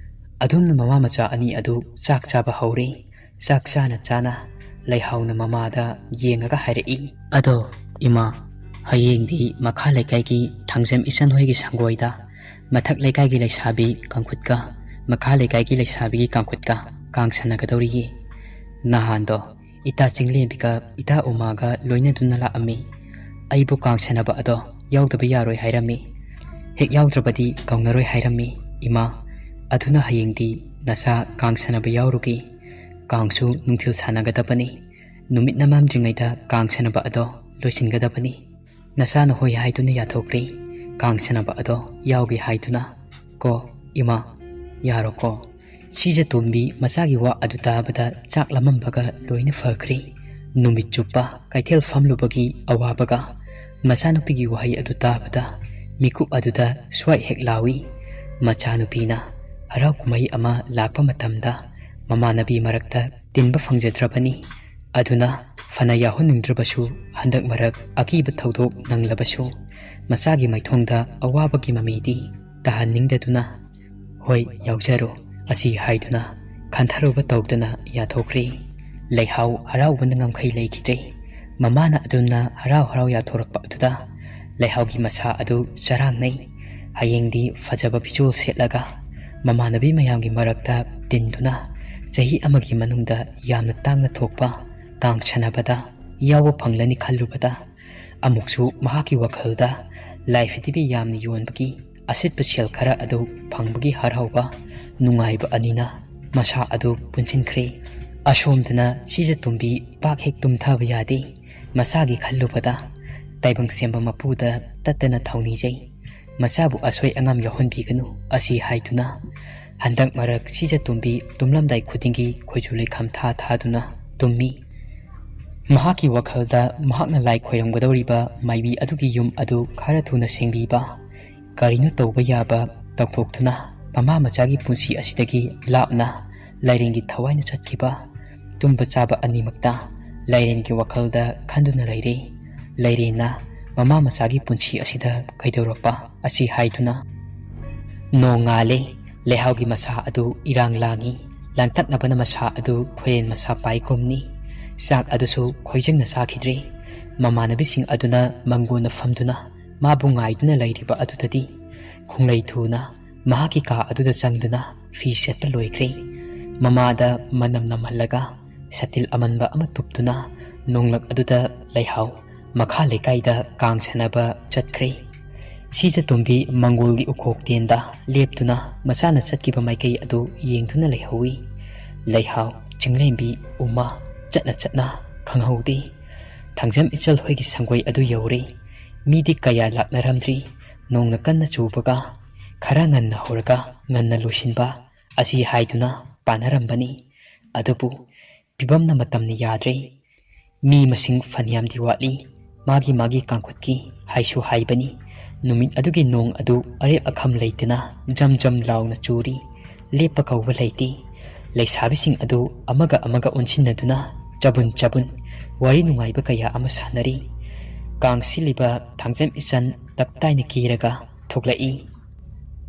ꯑꯗꯨꯝꯅ ꯃꯃꯥ ꯃꯆꯥ ꯑꯅꯤ ꯑꯗꯨ ꯆꯥꯛ ꯆꯥꯕ ꯍꯧꯔꯦ꯫ ꯆꯥꯛ ꯆꯥꯅ ꯆꯥꯅ ꯂꯩꯍꯥꯎꯅ ꯃꯃꯥꯗ ꯌꯦꯡꯉꯒ ꯍꯥꯏꯔꯛꯏ, "ꯑꯗꯣ ꯏꯃꯥ, ꯍꯌꯦꯡꯗꯤ ꯃꯈꯥ ꯂꯩꯀꯥꯏꯒꯤ ꯊꯥꯡꯖꯝ ꯏꯆꯟ ꯍꯣꯏꯒꯤ ꯁꯪꯒꯣꯏꯗ ꯃꯊꯛ ꯂꯩꯀꯥꯏꯒꯤ ꯂꯩꯁꯥꯕꯤ ꯀꯥꯡꯈꯨꯠꯀ ꯃꯈꯥ ꯂꯩꯀꯥꯏꯒꯤ ꯂꯩꯁꯥꯕꯤꯒꯤ ꯀꯥꯡꯈꯨꯠꯀ ꯀꯥꯡ ꯁꯥꯟꯅꯒꯗꯧꯔꯤꯌꯦ꯫ ꯅꯍꯥꯟꯗꯣ ꯏꯇꯥ ꯆꯤꯡꯂꯦꯝꯕꯤꯒ ꯏꯇꯥ ꯎꯃꯥꯒ ꯂꯣꯏꯅꯗꯨꯅ ꯂꯥꯛꯑꯝꯃꯤ꯫ ꯑꯩꯕꯨ ꯀꯥꯡ ꯁꯥꯟꯅꯕ ꯑꯗꯣ ꯌꯥꯎꯗꯕ ꯌꯥꯔꯣꯏ ꯍꯥꯏꯔꯝꯃꯤ꯫ ꯍꯦꯛ ꯌꯥꯎꯗ꯭ꯔꯕꯗꯤ ꯀꯧꯅꯔꯣꯏ ꯍꯥꯏꯔꯝꯃꯤ ꯏꯃꯥ꯫ ꯑꯗꯨꯅ ꯍꯌꯦꯡꯗꯤ ꯅꯆꯥ ꯀꯥꯡ ꯁꯥꯟꯅꯕ ꯌꯥꯎꯔꯨꯒꯦ꯫ ꯀꯥꯡꯁꯨ ꯅꯨꯡꯊꯤꯜ ꯁꯥꯟꯅꯒꯗꯕꯅꯤ꯫ ꯅꯨꯃꯤꯠꯅ ꯃꯝꯗ꯭ꯔꯤꯉꯩꯗ ꯀꯥꯡ ꯁꯥꯟꯅꯕ ꯑꯗꯣ ꯂꯣꯏꯁꯤꯟꯒꯗꯕꯅꯤ꯫ ꯅꯆꯥꯅ ꯍꯣꯏ ꯍꯥꯏꯗꯨꯅ ꯌꯥꯊꯣꯛꯈ꯭ꯔꯦ꯫ ꯀꯥꯡ ꯁꯥꯟꯅꯕ ꯑꯗꯣ ꯌꯥꯎꯒꯦ ꯍꯥꯏꯗꯨꯅ ꯀꯣ ꯏꯃꯥ, ꯌꯥꯔꯣꯀꯣ?" ꯁꯤꯖꯇꯣꯝꯕꯤ ꯃꯆꯥꯒꯤ ꯋꯥ ꯑꯗꯨ ꯇꯥꯕꯗ ꯆꯥꯛ ꯂꯥꯝꯃꯝꯕꯒ ꯂꯣꯏꯅ ꯐꯈ꯭ꯔꯦ꯫ ꯅꯨꯃꯤꯠ ꯆꯨꯞꯄ ꯀꯩꯊꯦꯜ ꯐꯝꯂꯨꯕꯒꯤ ꯑꯋꯥꯕꯒ ꯃꯆꯥꯅꯨꯄꯤꯒꯤ ꯋꯥꯍꯩ ꯑꯗꯨ ꯇꯥꯕꯗ ꯃꯤꯀꯨꯞ ꯑꯗꯨꯗ ꯁ꯭ꯋꯥꯏ ꯍꯦꯛ ꯂꯥꯎꯏ꯫ ꯃꯆꯥꯅꯨꯄꯤꯅ ꯍꯔꯥꯎ ꯀꯨꯝꯍꯩ ꯑꯃ ꯂꯥꯛꯄ ꯃꯇꯝꯗ ꯃꯃꯥꯟꯅꯕꯤ ꯃꯔꯛꯇ ꯇꯤꯟꯕ ꯐꯪꯖꯗ꯭ꯔꯕꯅꯤ꯫ ꯑꯗꯨꯅ ꯐꯅ ꯌꯥꯎꯍꯟꯅꯤꯡꯗ꯭ꯔꯕꯁꯨ ꯍꯟꯗꯛ ꯃꯔꯛ ꯑꯀꯤꯕ ꯊꯧꯗꯣꯛ ꯅꯪꯂꯕꯁꯨ ꯃꯆꯥꯒꯤ ꯃꯥꯏꯊꯣꯡꯗ ꯑꯋꯥꯕꯒꯤ ꯃꯃꯤꯗꯤ ꯇꯥꯍꯟꯅꯤꯡꯗꯗꯨꯅ "ꯍꯣꯏ, ꯌꯥꯎꯖꯔꯣ" ꯑꯁꯤ ꯍꯥꯏꯗꯨꯅ ꯈꯟꯊꯔꯨꯕ ꯇꯧꯗꯅ ꯌꯥꯊꯣꯛꯈ꯭ꯔꯦ꯫ ꯂꯩꯍꯥꯎ ꯍꯔꯥꯎꯕꯅ ꯉꯝꯈꯩ ꯂꯩꯈꯤꯗ꯭ꯔꯦ꯫ ꯃꯃꯥꯅ ꯑꯗꯨꯝꯅ ꯍꯔꯥꯎ ꯍꯔꯥꯎ ꯌꯥꯊꯣꯔꯛꯄ ꯑꯗꯨꯗ ꯂꯩꯍꯥꯎꯒꯤ ꯃꯁꯥ ꯑꯗꯨ ꯆꯔꯥꯡꯅꯩ꯫ ꯍꯌꯦꯡꯗꯤ ꯐꯖꯕ ꯐꯤꯖꯣꯜ ꯁꯦꯠꯂꯒ ꯃꯃꯥꯟꯅꯕꯤ ꯃꯌꯥꯝꯒꯤ ꯃꯔꯛꯇ ꯇꯤꯟꯗꯨꯅ ꯆꯍꯤ ꯑꯃꯒꯤ ꯃꯅꯨꯡꯗ ꯌꯥꯝꯅ ꯇꯥꯡꯅ ꯊꯣꯛꯄ ꯀꯥꯡ ꯁꯥꯟꯅꯕꯗ ꯌꯥꯎꯕ ꯐꯪꯂꯅꯤ ꯈꯜꯂꯨꯕꯗ ꯑꯃꯨꯛꯁꯨ ꯃꯍꯥꯛꯀꯤ ꯋꯥꯈꯜꯗ ꯂꯥꯏ ꯐꯤꯇꯤꯕꯤ ꯌꯥꯝꯅ ꯌꯣꯟꯕꯒꯤ ꯑꯁꯤꯠꯄ ꯁꯦꯜ ꯈꯔ ꯑꯗꯨ ꯐꯪꯕꯒꯤ ꯍꯔꯥꯎꯕ ꯅꯨꯡꯉꯥꯏꯕ ꯑꯅꯤꯅ ꯃꯁꯥ ꯑꯗꯨ ꯄꯨꯟꯁꯤꯟꯈ꯭ꯔꯦ꯫ ꯑꯁꯣꯝꯗꯅ ꯁꯤꯖꯇꯣꯝꯕꯤ ꯄꯥꯛ ꯍꯦꯛ ꯇꯨꯝꯊꯕ ꯌꯥꯗꯦ꯫ ꯃꯆꯥꯒꯤ ꯈꯜꯂꯨꯕꯗ ꯇꯥꯏꯕꯪ ꯁꯦꯝꯕ ꯃꯄꯨꯗ ꯇꯠꯇꯅ ꯊꯧꯅꯤꯖꯩ꯫ ꯃꯆꯥꯕꯨ ꯑꯁꯣꯏ ꯑꯉꯥꯝ ꯌꯥꯎꯍꯟꯕꯤꯒꯅꯨ ꯑꯁꯤ ꯍꯥꯏꯗꯨꯅ ꯍꯟꯗꯛ ꯃꯔꯛ ꯁꯤꯖꯇꯣꯝꯕꯤ ꯇꯨꯝꯂꯝꯗꯥꯏ ꯈꯨꯗꯤꯡꯒꯤ ꯈꯣꯏꯖꯨ ꯂꯩꯈꯥꯝ ꯊꯥꯗꯨꯅ ꯇꯨꯝꯃꯤ꯫ ꯃꯍꯥꯛꯀꯤ ꯋꯥꯈꯜꯗ ꯃꯍꯥꯛꯅ ꯂꯥꯏ ꯈꯣꯏꯔꯝꯒꯗꯧꯔꯤꯕ ꯃꯥꯏꯕꯤ ꯑꯗꯨꯒꯤ ꯌꯨꯝ ꯑꯗꯨ ꯈꯔ ꯊꯨꯅ ꯁꯦꯡꯕꯤꯕ, ꯀꯔꯤꯅꯣ ꯇꯧꯕ ꯌꯥꯕ ꯇꯧꯊꯣꯛꯇꯨꯅ ꯃꯃꯥ ꯃꯆꯥꯒꯤ ꯄꯨꯟꯁꯤ ꯑꯁꯤꯗꯒꯤ ꯂꯥꯞꯅ ꯂꯥꯏꯔꯦꯟꯒꯤ ꯊꯋꯥꯏꯅ ꯆꯠꯈꯤꯕ, ꯇꯨꯝꯕ ꯆꯥꯕ ꯑꯅꯤꯃꯛꯇ ꯂꯥꯏꯔꯦꯟꯒꯤ ꯋꯥꯈꯜꯗ ꯈꯟꯗꯨꯅ ꯂꯩꯔꯦ꯫ ꯂꯥꯏꯔꯦꯟꯅ ꯃꯃꯥ ꯃꯆꯥꯒꯤ ꯄꯨꯟꯁꯤ ꯑꯁꯤꯗ ꯀꯩꯗꯧꯔꯛꯄ ꯑꯁꯤ ꯍꯥꯏꯗꯨꯅ ꯅꯣꯡ ꯉꯥꯜꯂꯦ꯫ ꯂꯩꯍꯥꯎꯒꯤ ꯃꯁꯥ ꯑꯗꯨ ꯏꯔꯥꯡ ꯂꯥꯡꯏ꯫ ꯂꯥꯡꯇꯛꯅꯕꯅ ꯃꯁꯥ ꯑꯗꯨ ꯈꯣꯏꯔꯦꯟ ꯃꯁꯥ ꯄꯥꯏꯒꯨꯝꯅꯤ꯫ ꯆꯥꯛ ꯑꯗꯨꯁꯨ ꯈꯣꯏꯖꯪꯅ ꯆꯥꯈꯤꯗ꯭ꯔꯦ꯫ ꯃꯃꯥꯟꯅꯕꯤꯁꯤꯡ ꯑꯗꯨꯅ ꯃꯪꯒꯣꯟꯅ ꯐꯝꯗꯨꯅ ꯃꯥꯕꯨ ꯉꯥꯏꯗꯨꯅ ꯂꯩꯔꯤꯕ ꯑꯗꯨꯗꯗꯤ ꯈꯣꯡꯂꯩ ꯊꯨꯅ ꯃꯍꯥꯛꯀꯤ ꯀꯥ ꯑꯗꯨꯗ ꯆꯪꯗꯨꯅ ꯐꯤ ꯁꯦꯠꯄ ꯂꯣꯏꯈ꯭ꯔꯦ꯫ ꯃꯃꯥꯗ ꯃꯅꯝ ꯅꯝꯍꯜꯂꯒ ꯁꯇꯤꯜ ꯑꯃꯟꯕ ꯑꯃ ꯇꯨꯞꯇꯨꯅ ꯅꯣꯡꯂꯛ ꯑꯗꯨꯗ ꯂꯩꯍꯥꯎ ꯃꯈꯥ ꯂꯩꯀꯥꯏꯗ ꯀꯥꯡ ꯁꯥꯟꯅꯕ ꯆꯠꯈ꯭ꯔꯦ꯫ ꯁꯤꯖꯇꯣꯝꯕꯤ ꯃꯪꯒꯣꯜꯒꯤ ꯎꯈꯣꯛꯇꯦꯟꯗ ꯂꯦꯞꯇꯨꯅ ꯃꯆꯥꯅ ꯆꯠꯈꯤꯕ ꯃꯥꯏꯀꯩ ꯑꯗꯨ ꯌꯦꯡꯗꯨꯅ ꯂꯩꯍꯧꯏ꯫ ꯂꯩꯍꯥꯎ, ꯆꯤꯡꯂꯦꯝꯕꯤ, ꯎꯃꯥ ꯆꯠꯅ ꯆꯠꯅ ꯈꯪꯍꯧꯗꯦ꯫ ꯊꯥꯡꯖꯝ ꯏꯆꯜ ꯍꯣꯏꯒꯤ ꯁꯪꯒꯣꯏ ꯑꯗꯨ ꯌꯧꯔꯦ꯫ ꯃꯤꯗꯤ ꯀꯌꯥ ꯂꯥꯛꯅꯔꯝꯗ꯭ꯔꯤ꯫ ꯅꯣꯡꯅ ꯀꯟꯅ ꯆꯨꯕꯒ ꯈꯔ ꯉꯟꯅ ꯍꯧꯔꯒ ꯉꯟꯅ ꯂꯣꯏꯁꯤꯟꯕ ꯑꯁꯤ ꯍꯥꯏꯗꯨꯅ ꯄꯥꯅꯔꯝꯕꯅꯤ꯫ ꯑꯗꯨꯕꯨ ꯐꯤꯕꯝꯅ ꯃꯇꯝꯅ ꯌꯥꯗ꯭ꯔꯦ꯫ ꯃꯤ ꯃꯁꯤꯡ ꯐꯅꯌꯥꯝꯗꯤ ꯋꯥꯠꯂꯤ꯫ ꯃꯥꯒꯤ ꯃꯥꯒꯤ ꯀꯥꯡꯈꯨꯠꯀꯤ ꯍꯥꯏꯁꯨ ꯍꯥꯏꯕꯅꯤ꯫ ꯅꯨꯃꯤꯠ ꯑꯗꯨꯒꯤ ꯅꯣꯡ ꯑꯗꯨ ꯑꯔꯦꯞ ꯑꯈꯝ ꯂꯩꯇꯅ ꯖꯝ ꯖꯝ ꯂꯥꯎꯅ ꯆꯨꯔꯤ꯫ ꯂꯦꯞꯄ ꯀꯧꯕ ꯂꯩꯇꯦ꯫ ꯂꯩꯁꯥꯕꯤꯁꯤꯡ ꯑꯗꯨ ꯑꯃꯒ ꯑꯃꯒ ꯑꯣꯟꯁꯤꯟꯅꯗꯨꯅ ꯆꯕꯨꯟ ꯆꯕꯨꯟ ꯋꯥꯔꯤ ꯅꯨꯡꯉꯥꯏꯕ ꯀꯌꯥ ꯑꯃ ꯁꯥꯟꯅꯔꯤ꯫ ꯀꯥꯡ ꯁꯤꯜꯂꯤꯕ ꯊꯥꯡꯖꯝ ꯏꯆꯟ ꯇꯞꯇꯥꯏꯅ ꯀꯦꯔꯒ ꯊꯣꯛꯂꯛꯏ꯫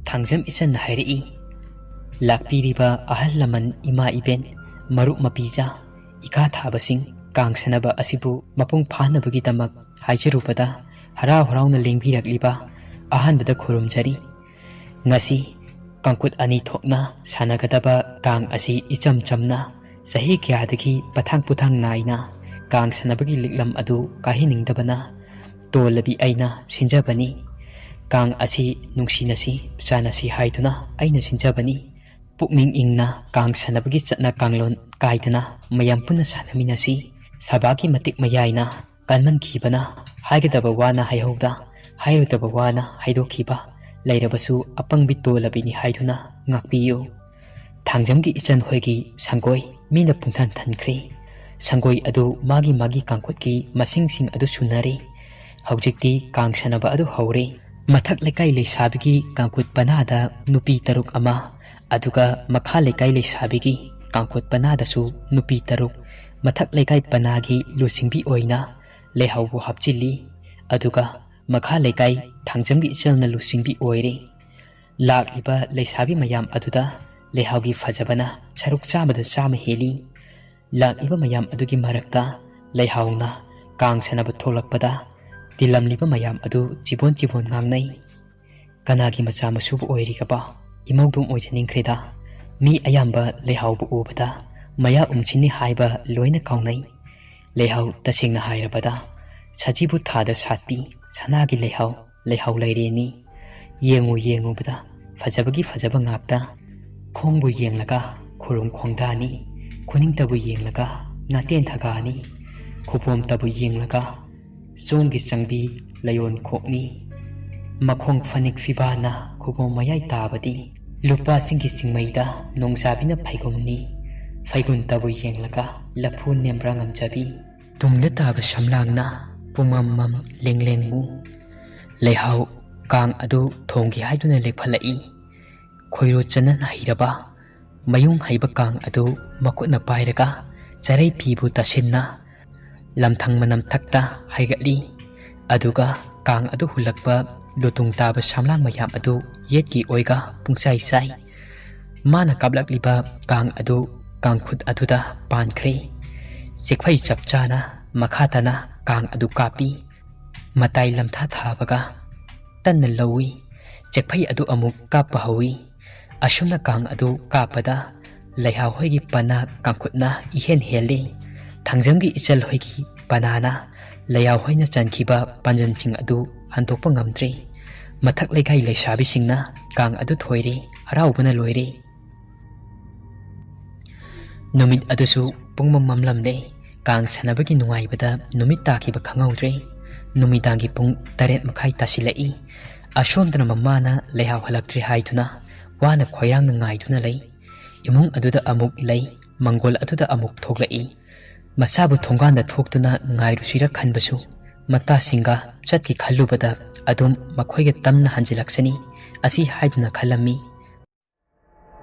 ꯊꯥꯡꯖꯝ ꯏꯆꯟꯅ ꯍꯥꯏꯔꯛꯏ, "ꯂꯥꯛꯄꯤꯔꯤꯕ ꯑꯍꯜ ꯂꯃꯟ, ꯏꯃꯥ ꯏꯕꯦꯟ, ꯃꯔꯨꯞ ꯃꯄꯤꯖꯥ, ꯏꯈꯥ ꯊꯥꯕꯁꯤꯡ, ꯀꯥꯡ ꯁꯥꯟꯅꯕ ꯑꯁꯤꯕꯨ ꯃꯄꯨꯡ ꯐꯥꯅꯕꯒꯤꯗꯃꯛ ꯍꯥꯏꯖꯔꯨꯕꯗ ꯍꯔꯥꯎ ꯍꯔꯥꯎꯅ ꯂꯦꯡꯕꯤꯔꯛꯂꯤꯕ ꯑꯍꯥꯟꯕꯗ ꯈꯨꯔꯨꯝꯖꯔꯤ꯫ ꯉꯁꯤ ꯀꯥꯡꯈꯨꯠ ꯑꯅꯤ ꯊꯣꯛꯅ ꯁꯥꯟꯅꯒꯗꯕ ꯀꯥꯡ ꯑꯁꯤ ꯏꯆꯝ ꯆꯝꯅ ꯆꯍꯤ ꯀꯌꯥꯗꯒꯤ ꯄꯊꯥꯡ ꯄꯨꯊꯥꯡ ꯅꯥꯏꯅ ꯀꯥꯡ ꯁꯥꯟꯅꯕꯒꯤ ꯂꯤꯛꯂꯝ ꯑꯗꯨ ꯀꯥꯏꯍꯟꯅꯤꯡꯗꯕꯅ ꯇꯣꯜꯂꯕꯤ ꯑꯩꯅ ꯁꯤꯟꯖꯕꯅꯤ꯫ ꯀꯥꯡ ꯑꯁꯤ ꯅꯨꯡꯁꯤꯅꯁꯤ ꯆꯥꯟꯅꯁꯤ ꯍꯥꯏꯗꯨꯅ ꯑꯩꯅ ꯁꯤꯟꯖꯕꯅꯤ꯫ ꯄꯨꯛꯅꯤꯡ ꯏꯪꯅ ꯀꯥꯡ ꯁꯥꯟꯅꯕꯒꯤ ꯆꯠꯅ ꯀꯥꯡꯂꯣꯟ ꯀꯥꯏꯗꯅ ꯃꯌꯥꯝ ꯄꯨꯟꯅ ꯁꯥꯟꯅꯃꯤꯟꯅꯁꯤ꯫ ꯁꯕꯥꯒꯤ ꯃꯇꯤꯛ ꯃꯌꯥꯏꯅ ꯀꯟꯃꯟꯈꯤꯕꯅ ꯍꯥꯏꯒꯗꯕ ꯋꯥꯅ ꯍꯥꯏꯍꯧꯗ, ꯍꯥꯏꯔꯣꯏꯗꯕ ꯋꯥꯅ ꯍꯥꯏꯗꯣꯛꯈꯤꯕ ꯂꯩꯔꯕꯁꯨ ꯑꯄꯪꯕꯤ ꯇꯣꯜꯂꯕꯤꯅꯤ ꯍꯥꯏꯗꯨꯅ ꯉꯥꯛꯄꯤꯌꯨ꯫ ꯊꯥꯡꯖꯝꯒꯤ ꯏꯆꯟ ꯍꯣꯏꯒꯤ ꯁꯪꯒꯣꯏ ꯃꯤꯅ ꯄꯨꯡꯊꯟ ꯊꯟꯈ꯭ꯔꯦ꯫ ꯁꯪꯒꯣꯏ ꯑꯗꯨ ꯃꯥꯒꯤ ꯃꯥꯒꯤ ꯀꯥꯡꯈꯨꯠꯀꯤ ꯃꯁꯤꯡꯁꯤꯡ ꯑꯗꯨ ꯁꯨꯅꯔꯦ꯫ ꯍꯧꯖꯤꯛꯇꯤ ꯀꯥꯡ ꯁꯥꯟꯅꯕ ꯑꯗꯨ ꯍꯧꯔꯦ꯫ ꯃꯊꯛ ꯂꯩꯀꯥꯏ ꯂꯩꯁꯥꯕꯤꯒꯤ ꯀꯥꯡꯈꯨꯠ ꯄꯅꯥꯗ ꯅꯨꯄꯤ 6 ꯑꯃ ꯑꯗꯨꯒ ꯃꯈꯥ ꯂꯩꯀꯥꯏ ꯂꯩꯁꯥꯕꯤꯒꯤ ꯀꯥꯡꯈꯨꯠ ꯄꯅꯥꯗꯁꯨ ꯅꯨꯄꯤ 6 ꯃꯊꯛ ꯂꯩꯀꯥꯏ ꯄꯅꯥꯒꯤ ꯂꯨꯆꯤꯡꯕꯤ ꯑꯣꯏꯅ ꯂꯩꯍꯥꯎꯕꯨ ꯍꯥꯞꯆꯤꯜꯂꯤ ꯑꯗꯨꯒ ꯃꯈꯥ ꯂꯩꯀꯥꯏ ꯊꯥꯡꯖꯝꯒꯤ ꯏꯆꯜꯅ ꯂꯨꯆꯤꯡꯕꯤ ꯑꯣꯏꯔꯦ ꯂꯥꯛꯂꯤꯕ ꯂꯩꯁꯥꯕꯤ ꯃꯌꯥꯝ ꯑꯗꯨꯗ ꯂꯩꯍꯥꯎꯒꯤ ꯐꯖꯕꯅ ꯁꯔꯨꯛ ꯆꯥꯃꯗ ꯆꯥꯝꯃ ꯍꯦꯜꯂꯤ ꯂꯥꯛꯂꯤꯕ ꯃꯌꯥꯝ ꯑꯗꯨꯒꯤ ꯃꯔꯛꯇ ꯂꯩꯍꯥꯎꯅ ꯀꯥꯡ ꯁꯥꯟꯅꯕ ꯊꯣꯛꯂꯛꯄꯗ ꯇꯤꯜꯂꯝꯂꯤꯕ ꯃꯌꯥꯝ ꯑꯗꯨ ꯆꯤꯕꯣꯟ ꯆꯤꯕꯣꯟ ꯉꯥꯡꯅꯩ ꯀꯅꯥꯒꯤ ꯃꯆꯥ ꯃꯁꯨꯕꯨ ꯑꯣꯏꯔꯤꯒꯕ ꯏꯃꯧꯗꯣꯝ ꯑꯣꯏꯖꯅꯤꯡꯈ꯭ꯔꯦꯗ ꯃꯤ ꯑꯌꯥꯝꯕ ꯂꯩꯍꯥꯎꯕꯨ ꯎꯕꯗ ꯃꯌꯥ ꯎꯝꯆꯤꯅꯤ ꯍꯥꯏꯕ ꯂꯣꯏꯅ ꯀꯥꯎꯅꯩ ꯂꯩꯍꯥꯎ ꯇꯁꯦꯡꯅ ꯍꯥꯏꯔꯕꯗ ꯁꯖꯤꯕꯨ ꯊꯥꯗ ꯁꯥꯠꯄꯤ ꯁꯅꯥꯒꯤ ꯂꯩꯍꯥꯎ ꯂꯩꯔꯦꯅꯤ ꯌꯦꯡꯉꯨꯕꯗ ꯐꯖꯕꯒꯤ ꯐꯖꯕ ꯉꯥꯛꯇ ꯈꯣꯡꯕꯨ ꯌꯦꯡꯂꯒ ꯈꯨꯔꯨꯝ ꯈꯣꯡꯗꯥꯅꯤ ꯈꯨꯅꯤꯡꯇꯕꯨ ꯌꯦꯡꯂꯒ ꯅꯥꯇꯦꯟ ꯊꯒꯥꯅꯤ ꯈꯨꯕꯣꯝꯇꯕꯨ ꯌꯦꯡꯂꯒ ꯆꯣꯡꯒꯤ ꯆꯪꯕꯤ ꯂꯩꯌꯣꯟ ꯈꯣꯛꯅꯤ ꯃꯈꯣꯡ ꯐꯅꯤꯛ ꯐꯤꯕꯥꯅ ꯈꯨꯕꯣꯝ ꯃꯌꯥꯏ ꯇꯥꯕꯗꯤ ꯂꯨꯄꯥꯁꯤꯡꯒꯤ ꯆꯤꯡꯃꯩꯗ ꯅꯣꯡꯖꯥꯕꯤꯅ ꯐꯩꯒꯨꯝꯅꯤ ꯐꯩꯒꯨꯟꯇꯕꯨ ꯌꯦꯡꯂꯒ ꯂꯐꯨ ꯅꯦꯝꯕ꯭ꯔꯥ ꯉꯝꯖꯕꯤ ꯇꯨꯡꯗ ꯇꯥꯕ ꯁꯝꯂꯥꯡꯅ ꯄꯨꯡꯃꯝꯃꯝ ꯂꯦꯡꯂꯦꯡꯃꯨ ꯂꯩꯍꯥꯎ ꯀꯥꯡ ꯑꯗꯨ ꯊꯣꯡꯒꯤ ꯍꯥꯏꯗꯨꯅ ꯂꯦꯞꯍꯠꯂꯛꯏ ꯈꯣꯏꯔꯣ ꯆꯅꯟ ꯍꯩꯔꯕ ꯃꯌꯨꯡ ꯍꯩꯕ ꯀꯥꯡ ꯑꯗꯨ ꯃꯈꯨꯠꯅ ꯄꯥꯏꯔꯒ ꯆꯔꯩ ꯐꯤꯕꯨ ꯇꯥꯁꯤꯟꯅ ꯂꯝꯊꯪ ꯃꯅꯝꯊꯛꯇ ꯍꯥꯏꯒꯠꯂꯤ ꯑꯗꯨꯒ ꯀꯥꯡ ꯑꯗꯨ ꯍꯨꯜꯂꯛꯄ ꯂꯨꯇꯨꯡ ꯇꯥꯕ ꯁꯝꯂꯥꯡ ꯃꯌꯥꯝ ꯑꯗꯨ ꯌꯦꯠꯀꯤ ꯑꯣꯏꯒ ꯄꯨꯡꯆꯥꯏ ꯆꯥꯏ ꯃꯥꯅ ꯀꯥꯞꯂꯛꯂꯤꯕ ꯀꯥꯡ ꯑꯗꯨ ꯀꯥꯡꯈꯨꯠ ꯑꯗꯨꯗ ꯄꯥꯟꯈ꯭ꯔꯦ ꯆꯦꯛꯐꯩ ꯆꯞ ꯆꯥꯅ ꯃꯈꯥ ꯇꯥꯅ ꯀꯥꯡ ꯑꯗꯨ ꯀꯥꯞꯄꯤ ꯃꯇꯥꯏ ꯂꯝꯊꯥ ꯊꯥꯕꯒ ꯇꯟꯅ ꯂꯧꯏ ꯆꯦꯛꯐꯩ ꯑꯗꯨ ꯑꯃꯨꯛ ꯀꯥꯞꯄ ꯍꯧꯏ ꯑꯁꯨꯝꯅ ꯀꯥꯡ ꯑꯗꯨ ꯀꯥꯞꯄꯗ ꯂꯩꯍꯥꯎ ꯍꯣꯏꯒꯤ ꯄꯅꯥ ꯀꯥꯡꯈꯨꯠꯅ ꯏꯍꯦꯟ ꯍꯦꯜꯂꯤ ꯊꯥꯡꯖꯝꯒꯤ ꯏꯆꯜ ꯍꯣꯏꯒꯤ ꯄꯅꯥꯅ ꯂꯩꯍꯥꯎ ꯍꯣꯏꯅ ꯆꯟꯈꯤꯕ ꯄꯥꯟꯖꯟꯁꯤꯡ ꯑꯗꯨ ꯍꯟꯗꯣꯛꯄ ꯉꯝꯗ꯭ꯔꯤ ꯃꯊꯛ ꯂꯩꯀꯥꯏ ꯂꯩꯁꯥꯕꯤꯁꯤꯡꯅ ꯀꯥꯡ ꯑꯗꯨ ꯊꯣꯏꯔꯦ ꯍꯔꯥꯎꯕꯅ ꯂꯣꯏꯔꯦ ꯅꯨꯃꯤꯠ ꯑꯗꯨꯁꯨ ꯄꯨꯡꯃꯝ ꯃꯝꯂꯝꯂꯦ ꯀꯥꯡ ꯁꯥꯟꯅꯕꯒꯤ ꯅꯨꯡꯉꯥꯏꯕꯗ ꯅꯨꯃꯤꯠ ꯇꯥꯈꯤꯕ ꯈꯪꯍꯧꯗ꯭ꯔꯦ ꯅꯨꯃꯤꯗꯥꯡꯒꯤ ꯄꯨꯡ 8:30 ꯇꯥꯁꯤꯜꯂꯛꯏ ꯑꯁꯣꯝꯗꯅ ꯃꯃꯥꯅ ꯂꯩꯍꯥꯎ ꯍꯜꯂꯛꯇ꯭ꯔꯤ ꯍꯥꯏꯗꯨꯅ ꯋꯥꯅ ꯈꯣꯏꯔꯥꯡꯅ ꯉꯥꯏꯗꯨꯅ ꯂꯩ ꯏꯃꯨꯡ ꯑꯗꯨꯗ ꯑꯃꯨꯛ ꯂꯩ ꯃꯪꯒꯣꯜ ꯑꯗꯨꯗ ꯑꯃꯨꯛ ꯊꯣꯛꯂꯛꯏ ꯃꯁꯥꯕꯨ ꯊꯣꯡꯒꯥꯟꯗ ꯊꯣꯛꯇꯨꯅ ꯉꯥꯏꯔꯨꯁꯤꯔ ꯈꯟꯕꯁꯨ ꯃꯇꯥꯁꯤꯡꯒ ꯆꯠꯀꯤ ꯈꯜꯂꯨꯕꯗ ꯑꯗꯨꯝ ꯃꯈꯣꯏꯒ ꯇꯝꯅ ꯍꯟꯖꯤꯜꯂꯛꯁꯅꯤ ꯑꯁꯤ ꯍꯥꯏꯗꯨꯅ ꯈꯜꯂꯝꯃꯤ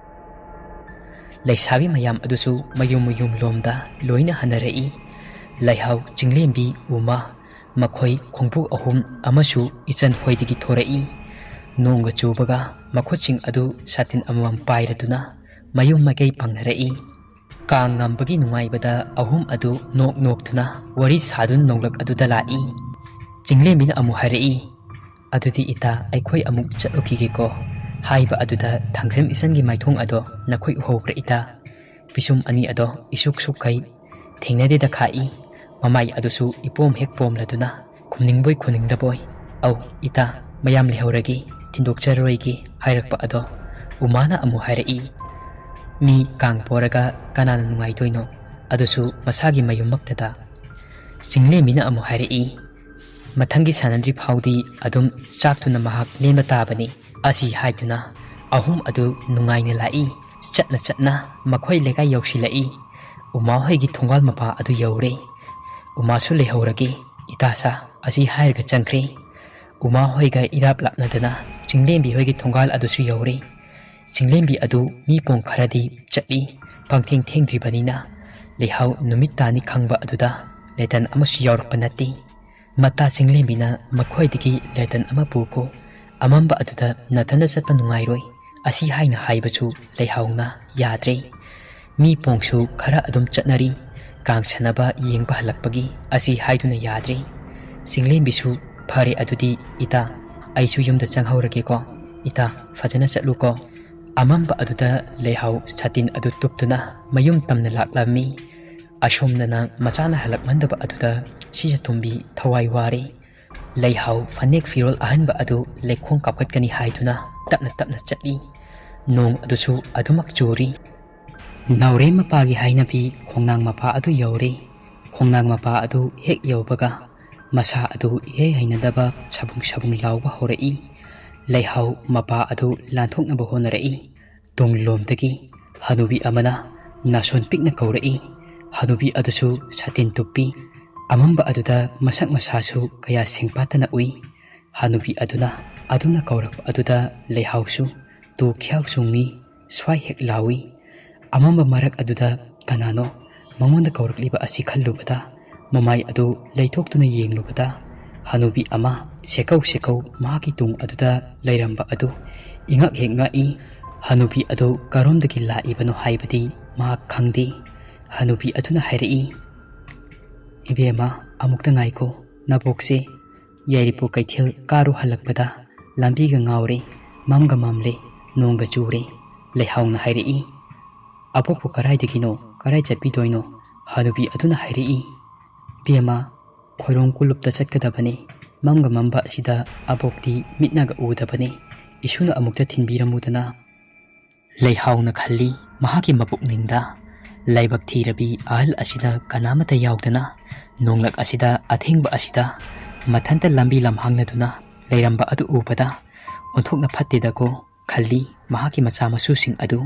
ꯂꯩꯁꯥꯕꯤ ꯃꯌꯥꯝ ꯑꯗꯨꯁꯨ ꯃꯌꯨꯝ ꯂꯣꯝꯗ ꯂꯣꯏꯅ ꯍꯟꯅꯔꯛꯏ ꯂꯩꯍꯥꯎ ꯆꯤꯡꯂꯦꯝꯕꯤ ꯎꯃꯥ ꯃꯈꯣꯏ ꯈꯣꯡꯕꯨ 3 ꯑꯃꯁꯨ ꯏꯆꯟ ꯍꯣꯏꯗꯒꯤ ꯊꯣꯔꯛꯏ ꯅꯣꯡꯒ ꯆꯨꯕꯒ ꯃꯈꯨꯠꯁꯤꯡ ꯑꯗꯨ ꯁꯥꯇꯤꯟ ꯑꯃꯃꯝ ꯄꯥꯏꯔꯗꯨꯅ ꯃꯌꯨꯝ ꯃꯀꯩ ꯄꯥꯡꯅꯔꯛꯏ ꯀꯥꯡ ꯉꯝꯕꯒꯤ ꯅꯨꯡꯉꯥꯏꯕꯗ 3 ꯑꯗꯨ ꯅꯣꯛꯇꯨꯅ ꯋꯥꯔꯤ ꯁꯥꯗꯨꯅ ꯅꯣꯡꯂꯛ ꯑꯗꯨꯗ ꯂꯥꯛꯏ ꯆꯤꯡꯂꯦꯝꯕꯤꯅ ꯑꯃꯨꯛ ꯍꯥꯏꯔꯛꯏ ꯑꯗꯨꯗꯤ ꯏꯇꯥ ꯑꯩꯈꯣꯏ ꯑꯃꯨꯛ ꯆꯠꯂꯨꯈꯤꯒꯦꯀꯣ ꯍꯥꯏꯕ ꯑꯗꯨꯗ ꯊꯥꯡꯖꯝ ꯏꯆꯟꯒꯤ ꯃꯥꯏꯊꯣꯡ ꯑꯗꯣ ꯅꯈꯣꯏ ꯎꯍꯧꯕ꯭ꯔꯥ ꯏꯇꯥ ꯄꯤꯁꯨꯝ 2 ꯑꯗꯣ ꯏꯁꯨꯛ ꯁꯨꯛꯈꯩ ꯊꯦꯡꯅꯗꯦꯗ ꯈꯥꯛꯏ ꯃꯃꯥꯏ ꯑꯗꯨꯁꯨ ꯏꯄꯣꯝ ꯍꯦꯛ ꯄꯣꯝꯂꯗꯨꯅ ꯈꯨꯝꯅꯤꯡꯕꯣꯏ ꯈꯨꯝꯅꯤꯡꯗꯕꯣꯏ ꯑꯧ ꯏꯇꯥ ꯃꯌꯥꯝ ꯂꯩꯍꯧꯔꯒꯦ ꯊꯤꯟꯗꯣꯛꯆꯔꯔꯣꯏꯒꯦ ꯍꯥꯏꯔꯛꯄ ꯑꯗꯣ ꯎꯃꯥꯅ ꯑꯃꯨꯛ ꯍꯥꯏꯔꯛꯏ ꯃꯤ ꯀꯥꯡ ꯄꯣꯔꯒ ꯀꯅꯥꯅ ꯅꯨꯡꯉꯥꯏꯗꯣꯏꯅꯣ ꯑꯗꯨꯁꯨ ꯃꯁꯥꯒꯤ ꯃꯌꯨꯝꯃꯛꯇꯗ ꯆꯤꯡꯂꯦꯝꯕꯤꯅ ꯑꯃꯨꯛ ꯍꯥꯏꯔꯛꯏ ꯃꯊꯪꯒꯤ ꯁꯥꯟꯅꯗ꯭ꯔꯤ ꯐꯥꯎꯗꯤ ꯑꯗꯨꯝ ꯆꯥꯛꯇꯨꯅ ꯃꯍꯥꯛ ꯂꯦꯟꯕ ꯇꯥꯕꯅꯤ ꯑꯁꯤ ꯍꯥꯏꯗꯨꯅ 3 ꯑꯗꯨ ꯅꯨꯡꯉꯥꯏꯅ ꯂꯥꯛꯏ ꯆꯠꯅ ꯃꯈꯣꯏ ꯂꯩꯀꯥꯏ ꯌꯧꯁꯤꯜꯂꯛꯏ ꯎꯃꯥ ꯍꯣꯏꯒꯤ ꯊꯣꯡꯒꯥꯜ ꯃꯄꯥ ꯑꯗꯨ ꯌꯧꯔꯦ ꯎꯃꯥꯁꯨ ꯂꯩꯍꯧꯔꯒꯦ ꯏꯇꯥꯁꯥ ꯑꯁꯤ ꯍꯥꯏꯔꯒ ꯆꯪꯈ꯭ꯔꯦ ꯎꯃꯥ ꯍꯣꯏꯒ ꯏꯔꯥꯞ ꯂꯥꯞꯅꯗꯅ ꯆꯤꯡꯂꯦꯝꯕꯤ ꯍꯣꯏꯒꯤ ꯊꯣꯡꯒꯥꯜ ꯑꯗꯨꯁꯨ ꯌꯧꯔꯦ ꯆꯤꯡꯂꯦꯝꯕꯤ ꯑꯗꯨ ꯃꯤ ꯄꯣꯡ ꯈꯔꯗꯤ ꯆꯠꯂꯤ ꯄꯪꯊꯦꯡ ꯊꯦꯡꯗ꯭ꯔꯤꯕꯅꯤꯅ ꯂꯩꯍꯥꯎ ꯅꯨꯃꯤꯠ ꯇꯥꯅꯤ ꯈꯪꯕ ꯑꯗꯨꯗ ꯂꯩꯇꯟ ꯑꯃꯁꯨ ꯌꯥꯎꯔꯛꯄ ꯅꯠꯇꯦ ꯃꯇꯥ ꯆꯤꯡꯂꯦꯝꯕꯤꯅ ꯃꯈꯣꯏꯗꯒꯤ ꯂꯩꯇꯟ ꯑꯃ ꯄꯨꯈꯣ ꯑꯃꯝꯕ ꯑꯗꯨꯗ ꯅꯊꯟꯗ ꯆꯠꯄ ꯅꯨꯡꯉꯥꯏꯔꯣꯏ ꯑꯁꯤ ꯍꯥꯏꯅ ꯍꯥꯏꯕꯁꯨ ꯂꯩꯍꯥꯎꯅ ꯌꯥꯗ꯭ꯔꯦ ꯃꯤ ꯄꯣꯡꯁꯨ ꯈꯔ ꯑꯗꯨꯝ ꯆꯠꯅꯔꯤ ꯀꯥꯡ ꯁꯥꯟꯅꯕ ꯌꯦꯡꯕ ꯍꯜꯂꯛꯄꯒꯤ ꯑꯁꯤ ꯍꯥꯏꯗꯨꯅ ꯌꯥꯗ꯭ꯔꯦ ꯆꯤꯡꯂꯦꯝꯕꯤꯁꯨ ꯐꯔꯦ ꯑꯗꯨꯗꯤ ꯏꯇꯥ ꯑꯩꯁꯨ ꯌꯨꯝꯗ ꯆꯪꯍꯧꯔꯒꯦꯀꯣ ꯏꯇꯥ ꯐꯖꯅ ꯆꯠꯂꯨꯀꯣ ꯑꯃꯝꯕ ꯑꯗꯨꯗ ꯂꯩꯍꯥꯎ ꯁꯥꯇꯤꯟ ꯑꯗꯨ ꯇꯨꯞꯇꯨꯅ ꯃꯌꯨꯝ ꯇꯝꯅ ꯂꯥꯛꯂꯝꯃꯤ ꯑꯁꯣꯝꯗꯅ ꯃꯆꯥꯅ ꯍꯜꯂꯛꯃꯟꯗꯕ ꯑꯗꯨꯗ ꯁꯤꯖꯊꯨꯝꯕꯤ ꯊꯋꯥꯏ ꯋꯥꯔꯦ ꯂꯩꯍꯥꯎ ꯐꯅꯦꯛ ꯐꯤꯔꯣꯜ ꯑꯍꯟꯕ ꯑꯗꯨ ꯂꯩꯈꯣꯡ ꯀꯥꯞꯈꯠꯀꯅꯤ ꯍꯥꯏꯗꯨꯅ ꯇꯞꯅ ꯆꯠꯂꯤ ꯅꯣꯡ ꯑꯗꯨꯁꯨ ꯑꯗꯨꯃꯛ ꯆꯨꯔꯤ ꯅꯥꯎꯔꯦꯝ ꯃꯄꯥꯒꯤ ꯍꯥꯏꯅꯕꯤ ꯈꯣꯡꯅꯥꯡ ꯃꯄꯥ ꯑꯗꯨ ꯌꯧꯔꯦ ꯈꯣꯡꯅꯥꯡ ꯃꯄꯥ ꯑꯗꯨ ꯍꯦꯛ ꯌꯧꯕꯒ ꯃꯁꯥ ꯑꯗꯨ ꯏꯍꯩ ꯍꯩꯅꯗꯕ ꯁꯕꯨꯡ ꯂꯥꯎꯕ ꯍꯧꯔꯛꯏ ꯂꯩꯍꯥꯎ ꯃꯄꯥ ꯑꯗꯨ ꯂꯥꯟꯊꯣꯛꯅꯕ ꯍꯣꯠꯅꯔꯛꯏ ꯇꯨꯡꯂꯣꯝꯗꯒꯤ ꯍꯅꯨꯕꯤ ꯑꯃꯅ ꯅꯥꯁꯣꯟ ꯄꯤꯛꯅ ꯀꯧꯔꯛꯏ ꯍꯅꯨꯕꯤ ꯑꯗꯨꯁꯨ ꯁꯥꯇꯤꯟ ꯇꯨꯞꯄꯤ ꯑꯃꯝꯕ ꯑꯗꯨꯗ ꯃꯁꯛ ꯃꯁꯥꯁꯨ ꯀꯌꯥ ꯁꯦꯡꯄꯥꯠꯇꯅ ꯎꯏ ꯍꯅꯨꯕꯤ ꯑꯗꯨꯅ ꯑꯗꯨꯅ ꯀꯧꯔꯛꯄ ꯑꯗꯨꯗ ꯂꯩꯍꯥꯎꯁꯨ ꯇꯨ ꯈ꯭ꯌꯥꯎ ꯆꯨꯡꯉꯤ ꯁ꯭ꯋꯥꯏ ꯍꯦꯛ ꯂꯥꯎꯏ ꯑꯃꯝꯕ ꯃꯔꯛ ꯑꯗꯨꯗ ꯀꯅꯥꯅꯣ ꯃꯉꯣꯟꯗ ꯀꯧꯔꯛꯂꯤꯕ ꯑꯁꯤ ꯈꯜꯂꯨꯕꯗ ꯃꯃꯥꯏ ꯑꯗꯨ ꯂꯩꯊꯣꯛꯇꯨꯅ ꯌꯦꯡꯂꯨꯕꯗ ꯍꯅꯨꯕꯤ ꯑꯃ ꯁꯦꯀꯧ ꯁꯦꯀꯧ ꯃꯍꯥꯛꯀꯤ ꯇꯨꯡ ꯑꯗꯨꯗ ꯂꯩꯔꯝꯕ ꯑꯗꯨ ꯏꯉꯛ ꯍꯦꯛ ꯉꯛꯏ ꯍꯅꯨꯕꯤ ꯑꯗꯨ ꯀꯔꯣꯝꯗꯒꯤ ꯂꯥꯛꯏꯕꯅꯣ ꯍꯥꯏꯕꯗꯤ ꯃꯍꯥꯛ ꯈꯪꯗꯦ ꯍꯅꯨꯕꯤ ꯑꯗꯨꯅ ꯍꯥꯏꯔꯛꯏ ꯏꯕꯦꯝꯃ ꯑꯃꯨꯛꯇ ꯉꯥꯏꯀꯣ ꯅꯕꯣꯛꯁꯦ ꯌꯥꯏꯔꯤꯄꯣꯛ ꯀꯩꯊꯦꯜ ꯀꯥꯔꯨ ꯍꯜꯂꯛꯄꯗ ꯂꯝꯕꯤꯒ ꯉꯥꯎꯔꯦ ꯃꯝꯒ ꯃꯝꯂꯦ ꯅꯣꯡꯒ ꯆꯨꯔꯦ ꯂꯩꯍꯥꯎꯅ ꯍꯥꯏꯔꯛꯏ ꯑꯕꯣꯛꯄꯨ ꯀꯔꯥꯏꯗꯒꯤꯅꯣ ꯀꯔꯥꯏ ꯆꯠꯄꯤꯗꯣꯏꯅꯣ ꯍꯅꯨꯕꯤ ꯑꯗꯨꯅ ꯍꯥꯏꯔꯛꯏ ꯏꯕꯦꯝꯃ ꯈꯣꯏꯔꯣꯡ ꯀꯨꯂꯨꯞꯇ ꯆꯠꯀꯗꯕꯅꯤ ꯃꯝꯒ ꯃꯝꯕ ꯑꯁꯤꯗ ꯑꯕꯣꯛꯇꯤ ꯃꯤꯠꯅꯒ ꯎꯗꯕꯅꯤ ꯏꯁꯨꯅ ꯑꯃꯨꯛꯇ ꯊꯤꯟꯕꯤꯔꯝꯃꯨꯗꯅ ꯂꯩꯍꯥꯎꯅ ꯈꯜꯂꯤ ꯃꯍꯥꯛꯀꯤ ꯃꯄꯨꯛꯅꯤꯡꯗ ꯂꯥꯏꯕꯛ ꯊꯤꯔꯕꯤ ꯑꯍꯜ ꯑꯁꯤꯅ ꯀꯅꯥꯃꯠꯇ ꯌꯥꯎꯗꯅ ꯅꯣꯡꯂꯛ ꯑꯁꯤꯗ ꯑꯊꯦꯡꯕ ꯑꯁꯤꯗ ꯃꯊꯟꯇ ꯂꯝꯕꯤ ꯂꯝꯍꯥꯡꯅꯗꯨꯅ ꯂꯩꯔꯝꯕ ꯑꯗꯨ ꯎꯕꯗ ꯑꯣꯟꯊꯣꯛꯅ ꯐꯠꯇꯦꯗꯀꯣ ꯈꯜꯂꯤ ꯃꯍꯥꯛꯀꯤ ꯃꯆꯥ ꯃꯁꯨꯁꯤꯡ ꯑꯗꯨ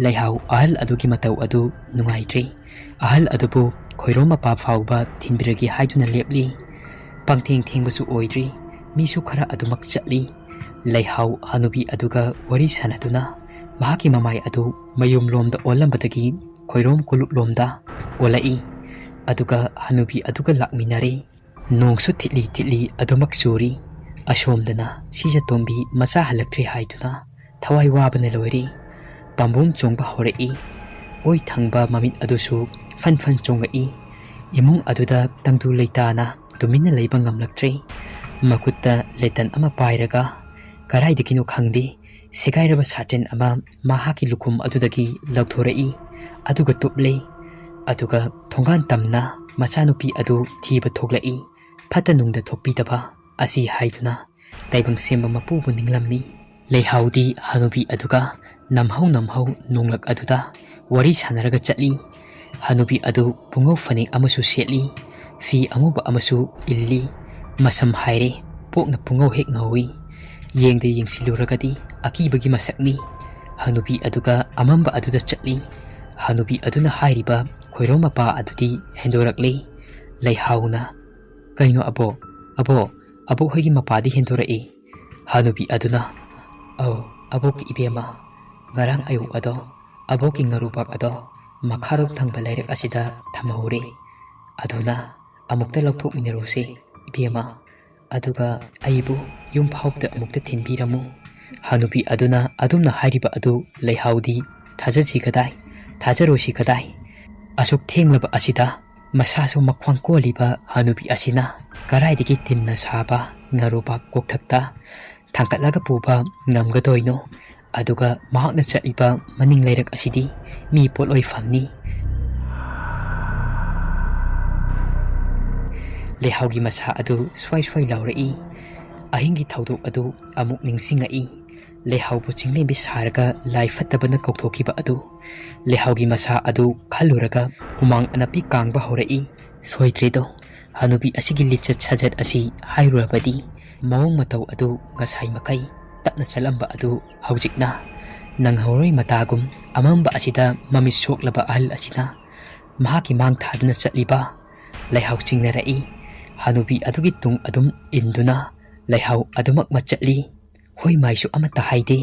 ꯂꯩꯍꯥꯎ ꯑꯍꯜ ꯑꯗꯨꯒꯤ ꯃꯇꯧ ꯑꯗꯨ ꯅꯨꯡꯉꯥꯏꯇ꯭ꯔꯦ ꯑꯍꯜ ꯑꯗꯨꯕꯨ ꯈꯣꯏꯔꯣꯝ ꯃꯄꯥ ꯐꯥꯎꯕ ꯊꯤꯟꯕꯤꯔꯒꯦ ꯍꯥꯏꯗꯨꯅ ꯂꯦꯞꯂꯤ ꯄꯪꯊꯦꯡ ꯊꯦꯡꯕꯁꯨ ꯑꯣꯏꯗ꯭ꯔꯤ ꯃꯤꯁꯨ ꯈꯔ ꯑꯗꯨꯃꯛ ꯆꯠꯂꯤ ꯂꯩꯍꯥꯎ ꯍꯅꯨꯕꯤ ꯑꯗꯨꯒ ꯋꯥꯔꯤ ꯁꯥꯟꯅꯗꯨꯅ ꯃꯍꯥꯛꯀꯤ ꯃꯃꯥꯏ ꯑꯗꯨ ꯃꯌꯨꯝꯂꯣꯝꯗ ꯑꯣꯜꯂꯝꯕꯗꯒꯤ ꯈꯣꯏꯔꯣꯝ ꯀꯨꯂꯨꯞꯂꯣꯝꯗ ꯑꯣꯜꯂꯛꯏ ꯑꯗꯨꯒ ꯍꯅꯨꯕꯤ ꯑꯗꯨꯒ ꯂꯥꯛꯃꯤꯟꯅꯔꯦ ꯅꯣꯡꯁꯨ ꯊꯤꯠꯂꯤ ꯊꯤꯠꯂꯤ ꯑꯗꯨꯃꯛ ꯆꯨꯔꯤ ꯑꯁꯣꯝꯗꯅ ꯁꯤꯖꯇꯣꯝꯕꯤ ꯃꯆꯥ ꯍꯜꯂꯛꯇ꯭ꯔꯤ ꯍꯥꯏꯗꯨꯅ ꯊꯋꯥꯏ ꯋꯥꯕꯅ ꯂꯣꯏꯔꯦ ꯄꯥꯝꯕꯣꯝ ꯆꯣꯡꯕ ꯍꯧꯔꯛꯏ ꯑꯣꯏ ꯊꯪꯕ ꯃꯃꯤꯠ ꯑꯗꯨꯁꯨ ꯐꯟ ꯐꯟ ꯆꯣꯡꯉꯛꯏ ꯏꯃꯨꯡ ꯑꯗꯨꯗ ꯇꯪꯗꯨ ꯂꯩꯇꯥꯅ ꯇꯨꯃꯤꯟꯅ ꯂꯩꯕ ꯉꯝꯂꯛꯇ꯭ꯔꯦ ꯃꯈꯨꯠꯇ ꯂꯦꯇꯟ ꯑꯃ ꯄꯥꯏꯔꯒ ꯀꯔꯥꯏꯗꯒꯤꯅꯣ ꯈꯪꯗꯦ ꯁꯦꯒꯥꯏꯔꯕ ꯁꯥꯇꯤꯟ ꯑꯃ ꯃꯍꯥꯛꯀꯤ ꯂꯨꯈꯨꯝ ꯑꯗꯨꯗꯒꯤ ꯂꯧꯊꯣꯔꯛꯏ ꯑꯗꯨꯒ ꯇꯨꯞꯂꯦ ꯑꯗꯨꯒ ꯊꯣꯡꯒꯥꯟ ꯇꯝꯅ ꯃꯆꯥꯅꯨꯄꯤ ꯑꯗꯨ ꯊꯤꯕ ꯊꯣꯛꯂꯛꯏ ꯐꯠꯇ ꯅꯨꯡꯗ ꯊꯣꯛꯄꯤꯗꯕ ꯑꯁꯤ ꯍꯥꯏꯗꯨꯅ ꯇꯥꯏꯕꯪ ꯁꯦꯝꯕ ꯃꯄꯨꯕꯨ ꯅꯤꯡꯂꯝꯃꯤ ꯂꯩꯍꯥꯎꯗꯤ ꯍꯅꯨꯕꯤ ꯑꯗꯨꯒ ꯅꯝꯍꯧ ꯅꯝꯍꯧ ꯅꯣꯡꯂꯛ ꯑꯗꯨꯗ ꯋꯥꯔꯤ ꯁꯥꯟꯅꯔꯒ ꯆꯠꯂꯤ ꯍꯅꯨꯕꯤ ꯑꯗꯨ ꯄꯨꯡꯉꯧ ꯐꯅꯦꯛ ꯑꯃꯁꯨ ꯁꯦꯠꯂꯤ ꯐꯤ ꯑꯉꯧꯕ ꯑꯃꯁꯨ ꯏꯜꯂꯤ ꯃꯁꯝ ꯍꯥꯏꯔꯦ ꯄꯣꯛꯅ ꯄꯨꯡꯉꯧ ꯍꯦꯛ ꯉꯧꯏ ꯌꯦꯡꯗ ꯌꯦꯡꯁꯤꯜꯂꯨꯔꯒꯗꯤ ꯑꯀꯤꯕꯒꯤ ꯃꯁꯛꯅꯤ ꯍꯅꯨꯕꯤ ꯑꯗꯨꯒ ꯑꯃꯝꯕ ꯑꯗꯨꯗ ꯆꯠꯂꯤ ꯍꯅꯨꯕꯤ ꯑꯗꯨꯅ ꯍꯥꯏꯔꯤꯕ ꯈꯣꯏꯔꯣꯝ ꯃꯄꯥ ꯑꯗꯨꯗꯤ ꯍꯦꯟꯗꯣꯔꯛꯂꯤ ꯂꯩꯍꯥꯎꯅ ꯀꯩꯅꯣ ꯑꯕꯣꯛ ꯍꯣꯏꯒꯤ ꯃꯄꯥꯗꯤ ꯍꯦꯟꯗꯣꯔꯛꯏ ꯍꯅꯨꯕꯤ ꯑꯗꯨꯅ ꯑꯕꯣꯛꯀꯤ ꯏꯕꯦꯝꯃ ꯉꯔꯥꯡ ꯑꯌꯨꯛ ꯑꯗꯣ ꯑꯕꯣꯛꯀꯤ ꯉꯥꯔꯨꯕꯥꯛ ꯑꯗꯣ ꯃꯈꯥꯔꯣꯝ ꯊꯪꯕ ꯂꯩꯔꯛ ꯑꯁꯤꯗ ꯊꯝꯍꯧꯔꯦ ꯑꯗꯨꯅ ꯑꯃꯨꯛꯇ ꯂꯧꯊꯣꯛꯃꯤꯟꯅꯔꯨꯁꯦ ꯏꯕꯦꯝꯃ ꯑꯗꯨꯒ ꯑꯩꯕꯨ ꯌꯨꯝ ꯐꯥꯎꯕꯗ ꯑꯃꯨꯛꯇ ꯊꯤꯟꯕꯤꯔꯝꯃꯨ ꯍꯅꯨꯕꯤ ꯑꯗꯨꯅ ꯑꯗꯨꯝꯅ ꯍꯥꯏꯔꯤꯕ ꯑꯗꯨ ꯂꯩꯍꯥꯎꯗꯤ ꯊꯥꯖꯁꯤ ꯀꯗꯥꯏ ꯊꯥꯖꯔꯣꯏꯁꯤ ꯀꯗꯥꯏ ꯑꯁꯨꯛ ꯊꯦꯡꯂꯕ ꯑꯁꯤꯗ ꯃꯁꯥꯁꯨ ꯃꯈ꯭ꯋꯥꯡ ꯀꯣꯜꯂꯤꯕ ꯍꯅꯨꯕꯤ ꯑꯁꯤꯅ ꯀꯔꯥꯏꯗꯒꯤ ꯇꯤꯟꯅ ꯁꯥꯕ ꯉꯥꯔꯨꯕꯥꯛ ꯀꯣꯛꯊꯛꯇ ꯊꯥꯡꯀꯠꯂꯒ ꯄꯨꯕ ꯉꯝꯒꯗꯣꯏꯅꯣ ꯑꯗꯨꯒ ꯃꯍꯥꯛꯅ ꯆꯠꯂꯤꯕ ꯃꯅꯤꯡ ꯂꯩꯔꯛ ꯑꯁꯤꯗꯤ ꯃꯤ ꯄꯣꯠꯂꯣꯏꯐꯝꯅꯤ ꯂꯩꯍꯥꯎꯒꯤ ꯃꯁꯥ ꯑꯗꯨ ꯁ꯭ꯋꯥꯏ ꯁ꯭ꯋꯥꯏ ꯂꯥꯎꯔꯛꯏ ꯑꯍꯤꯡꯒꯤ ꯊꯧꯗꯣꯛ ꯑꯗꯨ ꯑꯃꯨꯛ ꯅꯤꯡꯁꯤꯡꯉꯛꯏ ꯂꯩꯍꯥꯎꯕꯨ ꯆꯤꯡꯂꯦꯝꯕꯤ ꯁꯥꯔꯒ ꯂꯥꯏ ꯐꯠꯇꯕꯅ ꯀꯧꯊꯣꯛꯈꯤꯕ ꯑꯗꯨ ꯂꯩꯍꯥꯎꯒꯤ ꯃꯁꯥ ꯑꯗꯨ ꯈꯜꯂꯨꯔꯒ ꯍꯨꯃꯥꯡ ꯑꯅꯞꯄꯤ ꯀꯥꯡꯕ ꯍꯧꯔꯛꯏ ꯁꯣꯏꯗ꯭ꯔꯦꯗꯣ ꯍꯅꯨꯕꯤ ꯑꯁꯤꯒꯤ ꯂꯤꯆꯠ ꯁꯥꯖꯠ ꯑꯁꯤ ꯍꯥꯏꯔꯨꯔꯕꯗꯤ ꯃꯑꯣꯡ ꯃꯇꯧ ꯑꯗꯨ ꯉꯁꯥꯏ ꯃꯈꯩ ꯇꯞꯅ ꯆꯠꯂꯝꯕ ꯑꯗꯨ ꯍꯧꯖꯤꯛꯅ ꯅꯪꯍꯧꯔꯣꯏ ꯃꯇꯥꯒꯨꯝ ꯑꯃꯝꯕ ꯑꯁꯤꯗ ꯃꯃꯤꯠ ꯁꯣꯛꯂꯕ ꯑꯍꯜ ꯑꯁꯤꯅ ꯃꯍꯥꯛꯀꯤ ꯃꯥꯡ ꯊꯥꯗꯨꯅ ꯆꯠꯂꯤꯕ ꯂꯩꯍꯥꯎ ꯆꯤꯡꯅꯔꯛꯏ ꯍꯅꯨꯕꯤ ꯑꯗꯨꯒꯤ ꯇꯨꯡ ꯑꯗꯨꯝ ꯏꯟꯗꯨꯅ ꯂꯩꯍꯥꯎ ꯑꯗꯨꯃꯛ ꯆꯠꯂꯤ ꯍꯣꯏ ꯃꯥꯏꯁꯨ ꯑꯃꯠꯇ ꯍꯥꯏꯗꯦ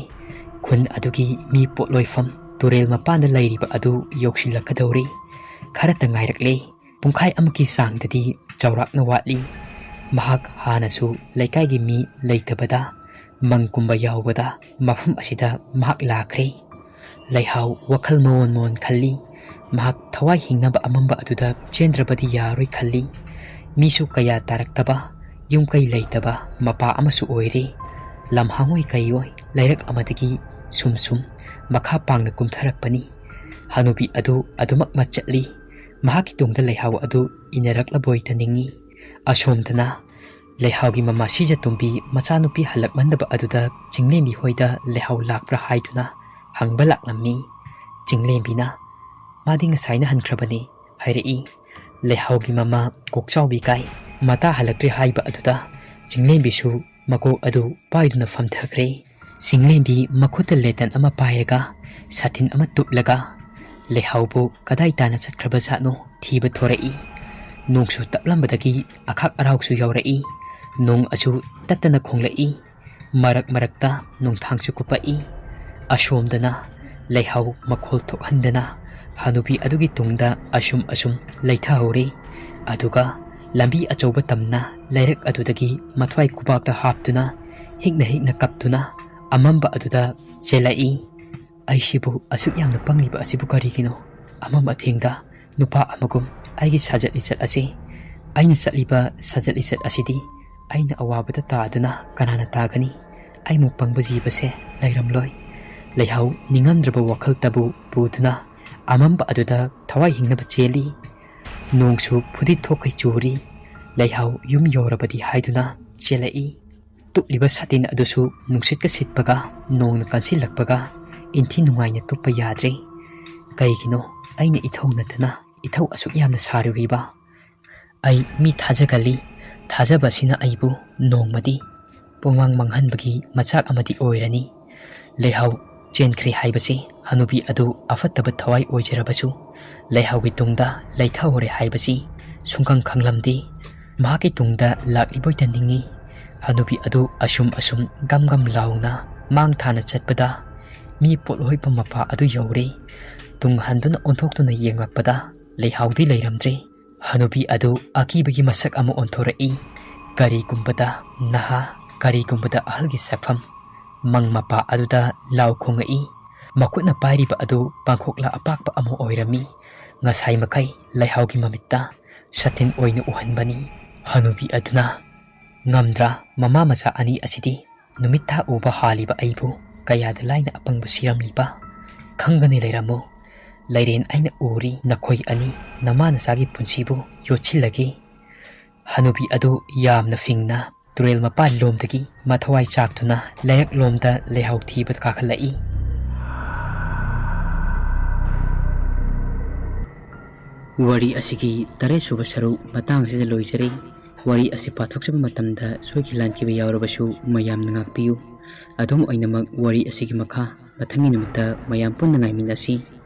ꯈꯨꯟ ꯑꯗꯨꯒꯤ ꯃꯤ ꯄꯣꯠꯂꯣꯏꯐꯝ ꯇꯨꯔꯦꯜ ꯃꯄꯥꯟꯗ ꯂꯩꯔꯤꯕ ꯑꯗꯨ ꯌꯧꯁꯤꯜꯂꯛꯀꯗꯧꯔꯤ ꯈꯔꯇ ꯉꯥꯏꯔꯛꯂꯦ ꯄꯨꯡꯈꯥꯏ ꯑꯃꯒꯤ ꯆꯥꯡꯗꯗꯤ ꯆꯥꯎꯔꯥꯛꯅ ꯋꯥꯠꯂꯤ ꯃꯍꯥꯛ ꯍꯥꯟꯅꯁꯨ ꯂꯩꯀꯥꯏꯒꯤ ꯃꯤ ꯂꯩꯇꯕꯗ ꯃꯪꯀꯨꯝꯕ ꯌꯥꯎꯕꯗ ꯃꯐꯝ ꯑꯁꯤꯗ ꯃꯍꯥꯛ ꯂꯥꯛꯈ꯭ꯔꯦ ꯂꯩꯍꯥꯎ ꯋꯥꯈꯜ ꯃꯑꯣꯟ ꯃꯑꯣꯟ ꯈꯜꯂꯤ ꯃꯍꯥꯛ ꯊꯋꯥꯏ ꯍꯤꯡꯅꯕ ꯑꯃꯝꯕ ꯑꯗꯨꯗ ꯆꯦꯟꯗ꯭ꯔꯕꯗꯤ ꯌꯥꯔꯣꯏ ꯈꯜꯂꯤ ꯃꯤꯁꯨ ꯀꯌꯥ ꯇꯥꯔꯛꯇꯕ ꯌꯨꯝ ꯀꯩ ꯂꯩꯇꯕ ꯃꯄꯥ ꯑꯃꯁꯨ ꯑꯣꯏꯔꯦ ꯂꯝꯍꯥꯡꯑꯣꯏ ꯀꯩꯑꯣꯏ ꯂꯩꯔꯛ ꯑꯃꯗꯒꯤ ꯁꯨꯝ ꯃꯈꯥ ꯄꯥꯡꯅ ꯀꯨꯝꯊꯔꯛꯄꯅꯤ ꯍꯅꯨꯕꯤ ꯑꯗꯨ ꯑꯗꯨꯃꯛ ꯆꯠꯂꯤ ꯃꯍꯥꯛꯀꯤ ꯇꯨꯡꯗ ꯂꯩꯍꯥꯎ ꯑꯗꯨ ꯏꯟꯅꯔꯛꯂꯕꯣꯏꯇ ꯅꯤꯡꯉꯤ ꯑꯁꯣꯝꯗꯅ ꯂꯩꯍꯥꯎꯒꯤ ꯃꯃꯥ ꯁꯤꯖꯇꯣꯝꯕꯤ ꯃꯆꯥꯅꯨꯄꯤ ꯍꯜꯂꯛꯃꯟꯗꯕ ꯑꯗꯨꯗ ꯆꯤꯡꯂꯦꯝꯕꯤ ꯍꯣꯏꯗ ꯂꯩꯍꯥꯎ ꯂꯥꯛꯄ꯭ꯔꯥ ꯍꯥꯏꯗꯨꯅ ꯍꯪꯕ ꯂꯥꯛꯂꯝꯃꯤ ꯆꯤꯡꯂꯦꯝꯕꯤꯅ ꯃꯥꯗꯤ ꯉꯁꯥꯏꯅ ꯍꯟꯈ꯭ꯔꯕꯅꯤ ꯍꯥꯏꯔꯛꯏ ꯂꯩꯍꯥꯎꯒꯤ ꯃꯃꯥ ꯀꯣꯛꯆꯥꯎꯕꯤ ꯀꯥꯏ ꯃꯇꯥ ꯍꯜꯂꯛꯇ꯭ꯔꯦ ꯍꯥꯏꯕ ꯑꯗꯨꯗ ꯆꯤꯡꯂꯦꯝꯕꯤꯁꯨ ꯃꯀꯣꯛ ꯑꯗꯨ ꯄꯥꯏꯗꯨꯅ ꯐꯝꯊꯈ꯭ꯔꯦ ꯆꯤꯡꯂꯦꯝꯕꯤ ꯃꯈꯨꯠꯇ ꯂꯦꯇꯟ ꯑꯃ ꯄꯥꯏꯔꯒ ꯁꯥꯇꯤꯟ ꯑꯃ ꯇꯨꯞꯂꯒ ꯂꯩꯍꯥꯎꯕꯨ ꯀꯗꯥꯏ ꯇꯥꯅ ꯆꯠꯈ꯭ꯔꯕꯖꯥꯠꯅꯣ ꯊꯤꯕ ꯊꯣꯔꯛꯏ ꯅꯣꯡꯁꯨ ꯇꯞꯂꯝꯕꯗꯒꯤ ꯑꯈꯥꯛ ꯑꯔꯥꯎꯁꯨ ꯌꯥꯎꯔꯛꯏ ꯅꯣꯡ ꯑꯁꯨ ꯇꯠꯇꯅ ꯈꯣꯡꯂꯛꯏ marak marakta nungthangsu kupai asomdana leihau makhol thokhandana hanubi adugi tungda asum leithahore aduga lambi achauba tamna lairak adudagi mathwai kubakta haptuna higna kaptuna amamba aduda chelai aisibu asuk yamna pangliba asibu karigino amam athengda nupa amagum aigi sajat lichat asi aina satliba sajat lichat asidi aina awabada taaduna kanana tagani aimu pangba jibase lairamloi leihau ningamdraba wakhal tabu puduna amamba aduda thawai hingnaba cheli nongsu phudi thokai churi leihau yum yorabadi haiduna chelai tuliba satin adusu nungsitka sitpaga nongna kansilakpaga inthi nungaina tuppa yadre kaigino aina ithongnatana ithau asuk yamna saruriba ai mi thajagali thajabasina aibu nongmadi pongwang manghanbagi machak amadi oirani leihau chenkri haibasi hanubi adu afattaba thawai oijerabasu leihaugi tungda leithahore haibasi sungkang khanglamdi mahaki tungda lakliboita ningi hanubi adu asum gam launa mang thana chatpada mi polhoi pamapa adu yore tung handuna onthokuna yenglakpada leihaudi leiramdre hanubi adu akibagi masak ama onthorei kari kumbada naha kari kumbada ahalgi safam mang mapa aduda law khongai makutna pairiba adu pangkhokla apakpa amo oirami ngasai makai leihaugi mamitta satin oina uhanbani hanubi aduna ngamdra mama masa ani asidi numitha uba haliba aibu kayada laina apangba siramliba khangani leiramo leiren aina uri nakhoi ani namana sagi punsibu yochillagi hanubi adu yamna fingna turel mapan lomdagi mathawai chaktuna layak lomda leihau thibat kakhalai wari asigi tare suba saru matang asida loijari wari asi pathokchaba matamda soikilan kiba yawrabasu mayam ngakpiyu adum oinamak wari asigi makha mathangi numta mayam punna ngaiminasi